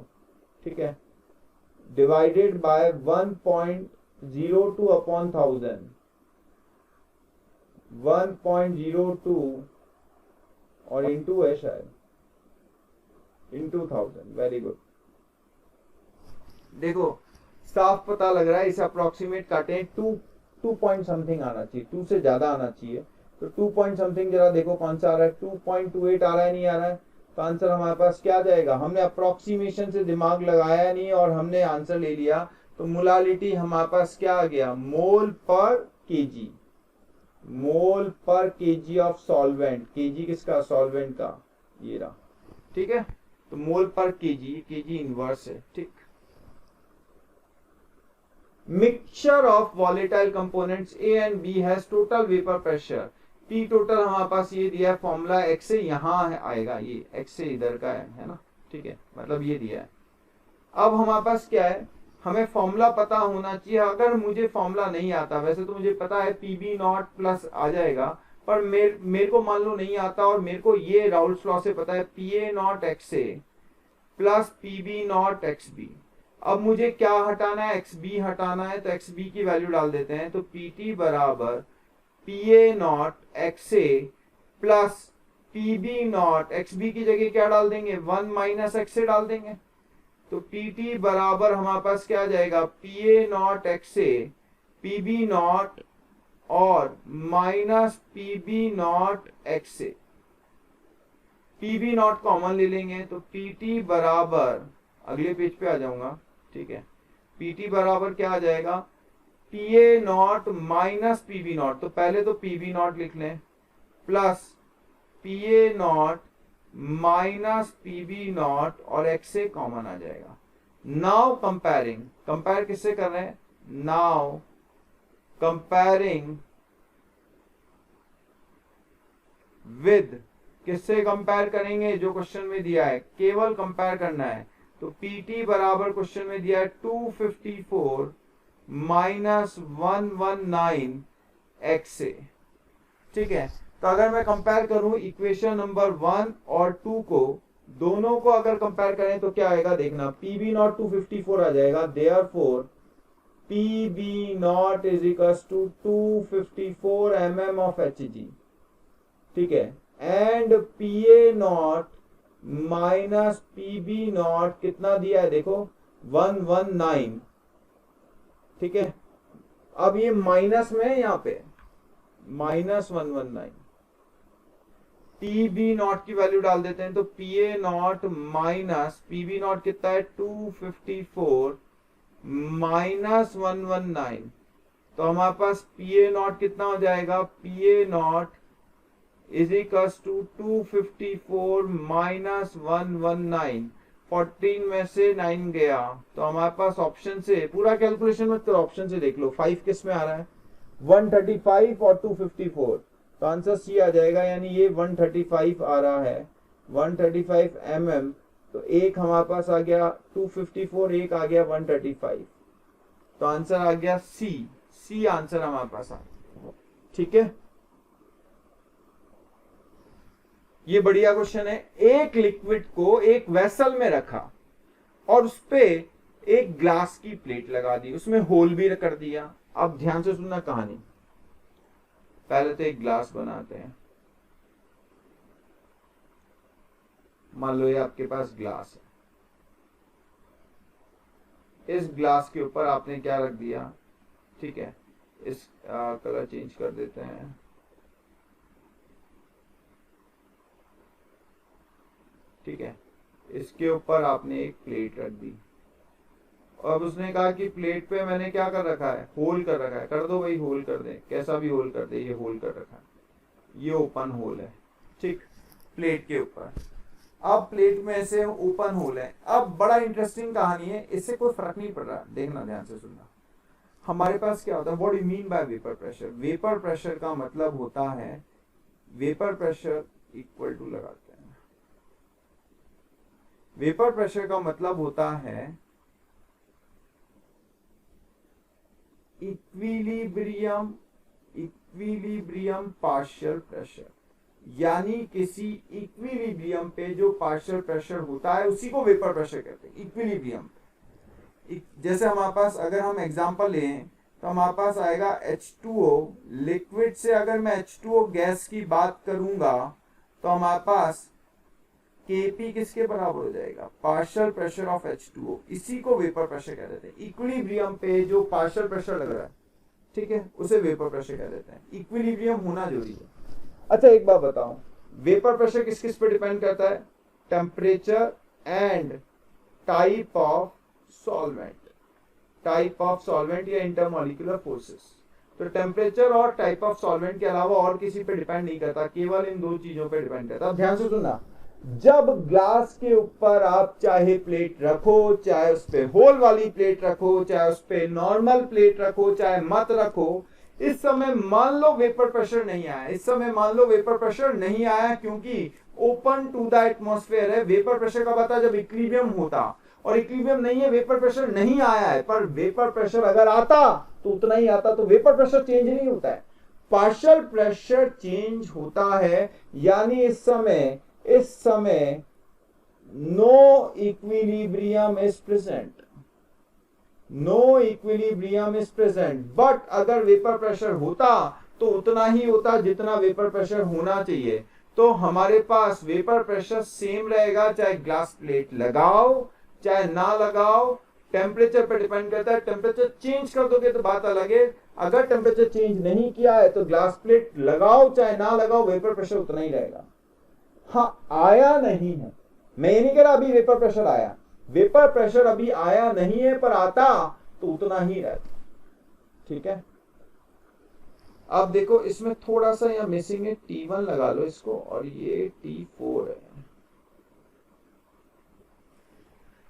ठीक है, डिवाइडेड बाय 1.02 अपॉन 1000, 1.02 और इंटू है शायद, इंटू 1000, वेरी गुड। देखो साफ पता लग रहा है, इसे अप्रोक्सीमेट काटे 2 पॉइंट समथिंग आना चाहिए, 2 से ज्यादा आना चाहिए, तो 2 पॉइंट समथिंग जरा देखो कौन सा आ रहा है, 2.28 आ रहा है, नहीं आ रहा है, तो आंसर हमारे पास क्या जाएगा, हमने अप्रोक्सीमेशन से दिमाग लगाया नहीं और हमने आंसर ले लिया, तो मोलालिटी हमारे पास क्या आ गया, मोल पर केजी, मोल पर केजी ऑफ सॉल्वेंट, केजी किसका, सॉल्वेंट का, ये रहा, ठीक है, तो मोल पर केजी, केजी इनवर्स है, ठीक। Mixture of volatile components A and B has total vapour pressure, P total हमारे पास ये दिया है फॉर्मूला, एक्स से यहाँ है आएगा, ये एक्स से इधर का है ना, ठीक है, मतलब ये दिया है। अब हमारे पास क्या है, हमें फॉर्मूला पता होना चाहिए, अगर मुझे फॉर्मूला नहीं आता, वैसे तो मुझे पता है पीबी नॉट प्लस आ जाएगा, पर मेरे को मान लो नहीं आता, और मेरे को ये राउल्स लॉ से पता है PA naught X A plus PB naught X B. अब मुझे क्या हटाना है, एक्स बी हटाना है, तो एक्स बी की वैल्यू डाल देते हैं। तो पी टी बराबर P A naught X A plus P B naught, X B की जगह क्या डाल देंगे, 1 माइनस एक्स ए डाल देंगे। तो पी टी बराबर हमारे पास क्या आ जाएगा, P A naught X A P B naught और minus P B naught X A. P B naught common ले लेंगे तो पी टी बराबर, अगले पेज पे आ जाऊंगा, ठीक है, पी टी बराबर क्या आ जाएगा, P A naught minus P B naught, तो पहले तो पी बी नॉट लिख लें, plus P A naught minus P B naught और एक्स ए कॉमन आ जाएगा। नाउ कंपेयरिंग, कंपेयर किससे कर रहे हैं, नाउ कंपेयरिंग विद, किससे कंपेयर करेंगे, जो क्वेश्चन में दिया है, केवल कंपेयर करना है। तो पीटी बराबर क्वेश्चन में दिया है 254 माइनस 119 एक्स ए, ठीक है। तो अगर मैं कंपेयर करूं इक्वेशन नंबर 1 और 2 को, दोनों को अगर कंपेयर करें तो क्या आएगा देखना, पी बी नॉट 254 आ जाएगा, therefore P B naught is equals to 254 mm of H G, ठीक है, and P A naught minus P B naught कितना दिया है देखो, 119, ठीक है। अब ये माइनस में है, यहां पे माइनस 119, पी बी नॉट की वैल्यू डाल देते हैं। तो P A naught minus P B naught कितना है, 254 माइनस 119, तो हमारे पास पी ए नॉट कितना हो जाएगा, P A naught is equals to 254 minus 119, 14 में से 9 गया, तो हमारे पास ऑप्शन से, पूरा कैलकुलेशन मत करो, ऑप्शन से देख लो 5 किस में आ रहा है, 135 और 254, तो आंसर सी आ जाएगा, यानी ये 135 आ रहा है, 135 mm, तो एक हमारे पास आ गया 254, एक आ गया 135, तो आंसर आ गया सी, सी आंसर हमारे पास आ गया, ठीक है। ये बढ़िया क्वेश्चन है। एक लिक्विड को एक वेसल में रखा और उस पे एक ग्लास की प्लेट लगा दी, उसमें होल भी कर दिया। अब ध्यान से सुनना कहानी, पहले तो एक ग्लास बनाते हैं, मान लो ये आपके पास ग्लास है, इस ग्लास के ऊपर आपने क्या रख दिया, ठीक है, इस कलर चेंज कर देते हैं, ठीक है, इसके ऊपर आपने एक प्लेट रख दी। अब उसने कहा कि प्लेट पे मैंने क्या कर रखा है, होल कर रखा है, कर दो भाई, होल कर दे, कैसा भी होल कर दे, ये होल कर रखा है, ये ओपन होल है, ठीक, प्लेट के ऊपर। अब प्लेट में से ओपन होल है। अब बड़ा इंटरेस्टिंग कहानी है, इससे कोई फर्क नहीं पड़ रहा, देखना ध्यान से सुनना। हमारे पास क्या होता है, what do you mean by vapour pressure. Vapour pressure का मतलब होता है, वेपर प्रेशर इक्वल टू लगाते हैं, वेपर प्रेशर का मतलब होता है इक्विलिब्रियम, इक्विलिब्रियम पार्शियल प्रेशर, यानी किसी इक्विलिब्रियम पे जो पार्शियल प्रेशर होता है उसी को वेपर प्रेशर कहते हैं, इक्विलिब्रियम। जैसे हमारे पास, अगर हम एग्जांपल लें तो हमारे पास आएगा H2O, लिक्विड से अगर मैं H2O गैस की बात करूंगा तो हमारे पास Kp किसके बराबर हो जाएगा, पार्शियल प्रेशर ऑफ H2O, इसी को वेपर प्रेशर कह देते हैं। इक्विलिब्रियम पे जो पार्शियल प्रेशर लग रहा है, ठीक है, उसे वेपर प्रेशर कह देते हैं। इक्विलिब्रियम होना जरूरी है। अच्छा एक बात बताओ, वेपर प्रेशर किस किस पे डिपेंड करता है, temperature and type of solvent, type of solvent या इंटरमॉलिक्यूलर फोर्सेस। तो टेम्परेचर और टाइप ऑफ सॉल्वेंट के अलावा और किसी पे डिपेंड नहीं करता, केवल इन दो चीजों पे डिपेंड करता है। ध्यान से सुनना, जब ग्लास के ऊपर आप चाहे प्लेट रखो, चाहे उस पे होल वाली प्लेट रखो, चाहे उस पे नॉर्मल प्लेट रखो, चाहे मत रखो, इस समय मान लो वेपर प्रेशर नहीं आया, इस समय मान लो वेपर प्रेशर नहीं आया क्योंकि ओपन टू द एटमॉस्फेयर है। वेपर प्रेशर कब आता है, जब इक्विलिब्रियम होता, और इक्विलिब्रियम नहीं है, वेपर प्रेशर नहीं आया है। पर वेपर प्रेशर अगर आता तो उतना ही आता, तो वेपर प्रेशर चेंज नहीं होता है, पार्शियल प्रेशर चेंज होता है। यानी इस समय no equilibrium is present, no equilibrium is present. But अगर वेपर प्रेशर होता तो उतना ही होता जितना वेपर प्रेशर होना चाहिए। तो हमारे पास वेपर प्रेशर सेम रहेगा, चाहे ग्लास प्लेट लगाओ चाहे ना लगाओ, टेम्परेचर पे डिपेंड करता है। टेम्परेचर चेंज कर दोगे तो बात अलग है, अगर टेम्परेचर चेंज नहीं किया है तो ग्लास प्लेट लगाओ चाहे ना लगाओ वेपर प्रेशर उतना ही रहेगा। हाँ, आया नहीं है, मैं ये नहीं कह रहा अभी वेपर प्रेशर आया, वेपर प्रेशर अभी आया नहीं है, पर आता तो उतना ही रहता। ठीक है, अब देखो इसमें थोड़ा सा यहाँ मिसिंग है, T1 लगा लो इसको, और ये T4 है।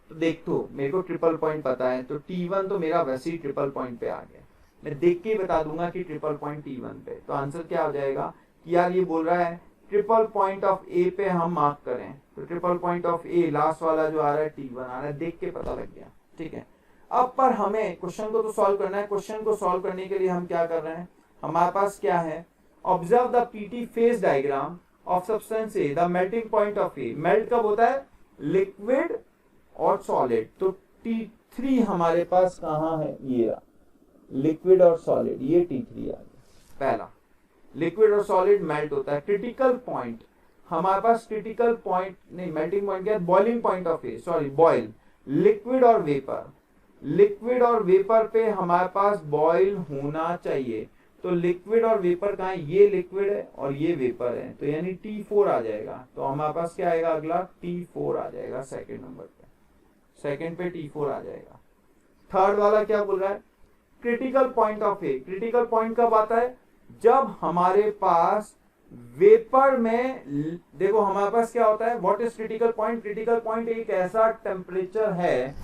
तो देख, तो मेरे को ट्रिपल पॉइंट पता है, तो T1 तो मेरा वैसे ही ट्रिपल पॉइंट पे आ गया। मैं देख के ही बता दूंगा कि ट्रिपल पॉइंट T1 पे। तो आंसर क्या हो जाएगा कि यार ये बोल रहा है ट्रिपल पॉइंट ऑफ ए पे हम मार्क करें, तो triple point of A last वाला जो आ रहा है T1 आ रहा है, देख के पता लग गया। ठीक है, अब पर हमें क्वेश्चन को तो सॉल्व करना है। क्वेश्चन को सॉल्व करने के लिए हम क्या कर रहे हैं, हमारे पास क्या है, observe the PT phase diagram of substance A, the melting point of A. Melt कब होता है, लिक्विड और सॉलिड। तो T3 हमारे पास कहां है, ये लिक्विड और सॉलिड, ये T3 आ गया। पहला लिक्विड और सॉलिड मेल्ट होता है। क्रिटिकल पॉइंट हमारे पास, क्रिटिकल पॉइंट नहीं, मेल्टिंग पॉइंट क्या है, boiling point of A, sorry boil. Liquid और वेपर, लिक्विड और वेपर पे हमारे पास बॉयल होना चाहिए। तो लिक्विड और वेपर कहाँ है, ये लिक्विड है और ये वेपर है, तो यानी T4 आ जाएगा। तो हमारे पास क्या आएगा, अगला T4 आ जाएगा सेकेंड नंबर पे, सेकेंड पे T4 आ जाएगा। थर्ड वाला क्या बोल रहा है, critical point of A. Critical point कब आता है, जब हमारे पास वेपर में, देखो हमारे पास क्या होता है, what is critical point. Critical point एक ऐसा टेम्परेचर है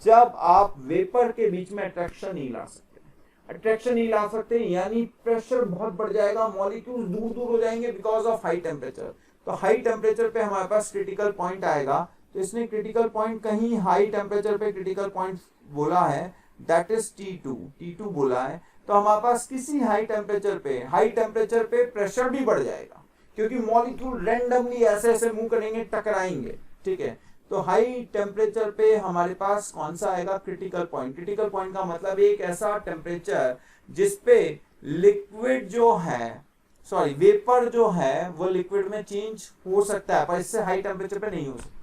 जब आप वेपर के बीच में अट्रैक्शन नहीं ला सकते। अट्रैक्शन नहीं ला सकते यानी प्रेशर बहुत बढ़ जाएगा, मॉलिक्यूल्स दूर दूर हो जाएंगे बिकॉज ऑफ हाई टेम्परेचर। तो हाई टेम्परेचर पे हमारे पास क्रिटिकल पॉइंट आएगा। तो इसने क्रिटिकल पॉइंट कहीं हाई टेम्परेचर पे क्रिटिकल पॉइंट बोला है, दैट इज T2 बोला है। तो हमारे पास किसी हाई टेम्परेचर पे प्रेशर भी बढ़ जाएगा, क्योंकि मॉलिक्यूल रैंडमली ऐसे ऐसे मूव करेंगे, टकराएंगे। ठीक है, तो हाई टेम्परेचर पे हमारे पास कौन सा आएगा, क्रिटिकल पॉइंट। क्रिटिकल पॉइंट का मतलब एक ऐसा टेम्परेचर जिसपे लिक्विड जो है, सॉरी वेपर जो है वो लिक्विड में चेंज हो सकता है, पर इससे हाई टेम्परेचर पे नहीं हो सकता।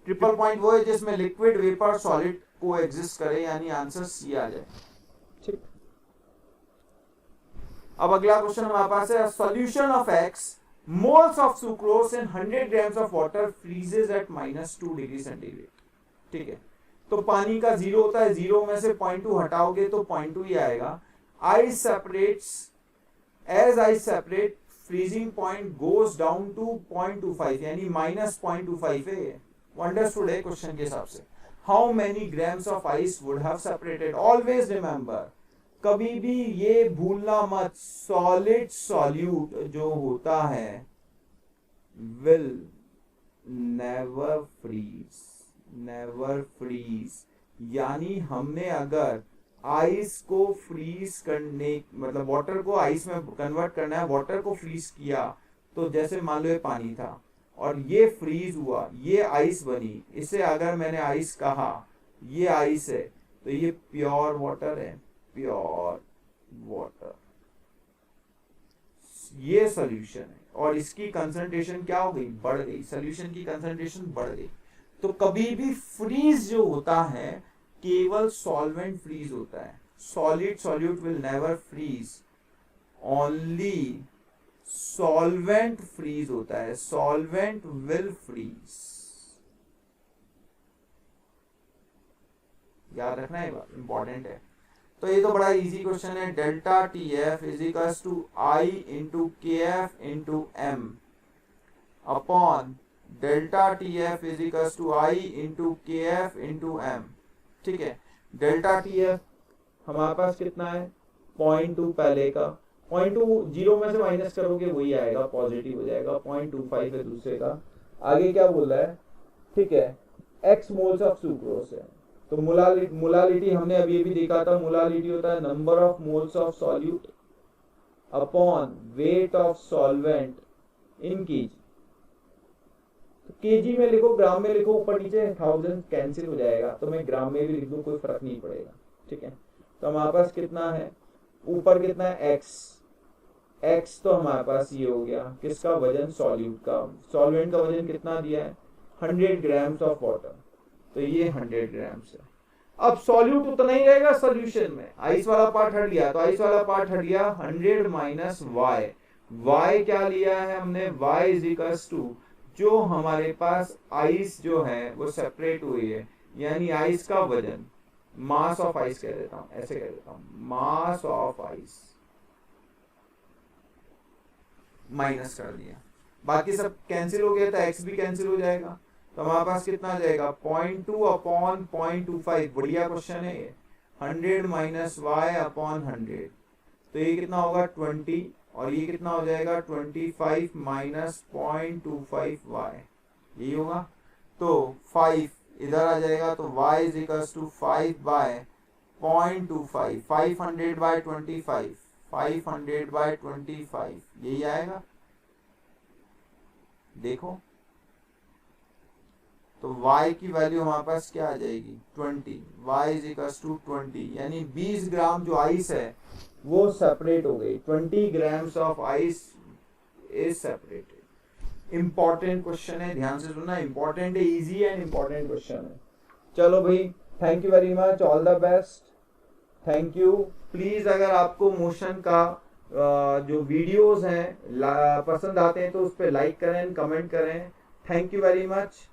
ट्रिपल पॉइंट वो है जिसमें लिक्विड, वेपर, सॉलिड को एग्जिस्ट करे, यानी आंसर सी आ जाए। ठीक, अब अगला क्वेश्चन हमारे पास है, solution of x moles of sucrose in 100 grams of water freezes at -2 degree centigrade. ठीक है, तो पानी का जीरो होता है, जीरो में से 0.2 हटाओगे तो 0.2 ही आएगा। Ice separates, as ice separate freezing point goes down to 0.25, यानी -0.25 है। अंडरस्टूड है क्वेश्चन के हिसाब से। How many grams of ice would have separated. Always remember, कभी भी ये भूलना मत, सॉलिड सॉल्यूट जो होता है विल नेवर फ्रीज, यानी हमने अगर आइस को फ्रीज करने, मतलब वाटर को आइस में कन्वर्ट करना है, वाटर को फ्रीज किया, तो जैसे मान लो ये पानी था और ये फ्रीज हुआ, ये आइस बनी, इसे अगर मैंने आइस कहा, ये आइस है, तो ये प्योर वाटर है, प्योर वाटर, ये सॉल्यूशन है। और इसकी कंसंट्रेशन क्या हो गई, बढ़ गई, सॉल्यूशन की कंसंट्रेशन बढ़ गई। तो कभी भी फ्रीज जो होता है केवल सॉल्वेंट फ्रीज होता है, solid solute will never freeze, only solvent freeze होता है, सॉल्वेंट विल फ्रीज। याद रखना है, बात इंपॉर्टेंट है। तो ये तो बड़ा इजी क्वेश्चन है। Delta T F is equals to I into K F into M upon delta T F is equals to I into K F into M. ठीक है, डेल्टा टी एफ हमारे पास कितना है, 0.2 पहले का, 0.2 जीरो में से माइनस करोगे वही आएगा, पॉजिटिव हो जाएगा, 0.25 है दूसरे का। आगे क्या बोल रहा है, ठीक है, x मोल्स ऑफ सुक्रोज है। तो मोलालिटी हमने अभी भी देखा था, मोलालिटी होता है number of moles of solute upon weight of solvent in KG. तो केजी में लिखो, ग्राम में लिखो, ऊपर नीचे 1000 कैंसिल हो जाएगा, तो मैं ग्राम में भी लिख दूं, कोई फर्क नहीं पड़ेगा, ठीक है। तो हमारे पास कितना है, ऊपर कितना है x, x तो हमारे पास ये हो गया किसका वजन, सॉल्यूट का। सॉल्वेंट का वजन कितना दिया है, 100 ग्राम्स ऑफ वाटर, तो ये 100 ग्राम्स है। अब सॉल्यूट उतना ही रहेगा सॉल्यूशन में, आइस वाला पार्ट हट गया, तो आइस वाला पार्ट हट गया 100 माइनस y। y क्या लिया है हमने, y इज इक्वल्स टू जो हमारे पास आइस जो है वो सेपरेट हुई है, यानी आइस का वजन, मास ऑफ आइस कह देता हूं, ऐसे कह देता हूं, मास ऑफ आइस माइनस कर दिया, बाकी सब कैंसिल हो गया, तो x भी कैंसिल हो जाएगा, तो हमारे पास कितना आ जाएगा 0.2 अपॉन 0.25। बढ़िया क्वेश्चन है ये, 100 माइनस y अपॉन 100, तो ये कितना होगा 20, और ये कितना हो जाएगा 25 माइनस 0.25y, यही होगा। तो 5 इधर आ जाएगा, तो y is equals to 5 by 0.25, 500 by 25, 500 by 25, यही आएगा। देखो तो y की वैल्यू हमारे पास क्या आ जाएगी 20, y इज इक्वल्स टू 20, यानी 20 ग्राम जो आइस है वो सेपरेट हो गई, 20 grams of ice is separated. Important question है, ध्यान से सुनना, इंपॉर्टेंट है, इजी है, इंपॉर्टेंट क्वेश्चन है। चलो भाई, thank you very much, all the best, thank you. Please अगर आपको मोशन का जो वीडियोस हैं पसंद आते हैं तो उस पर लाइक करें, कमेंट करें। Thank you very much.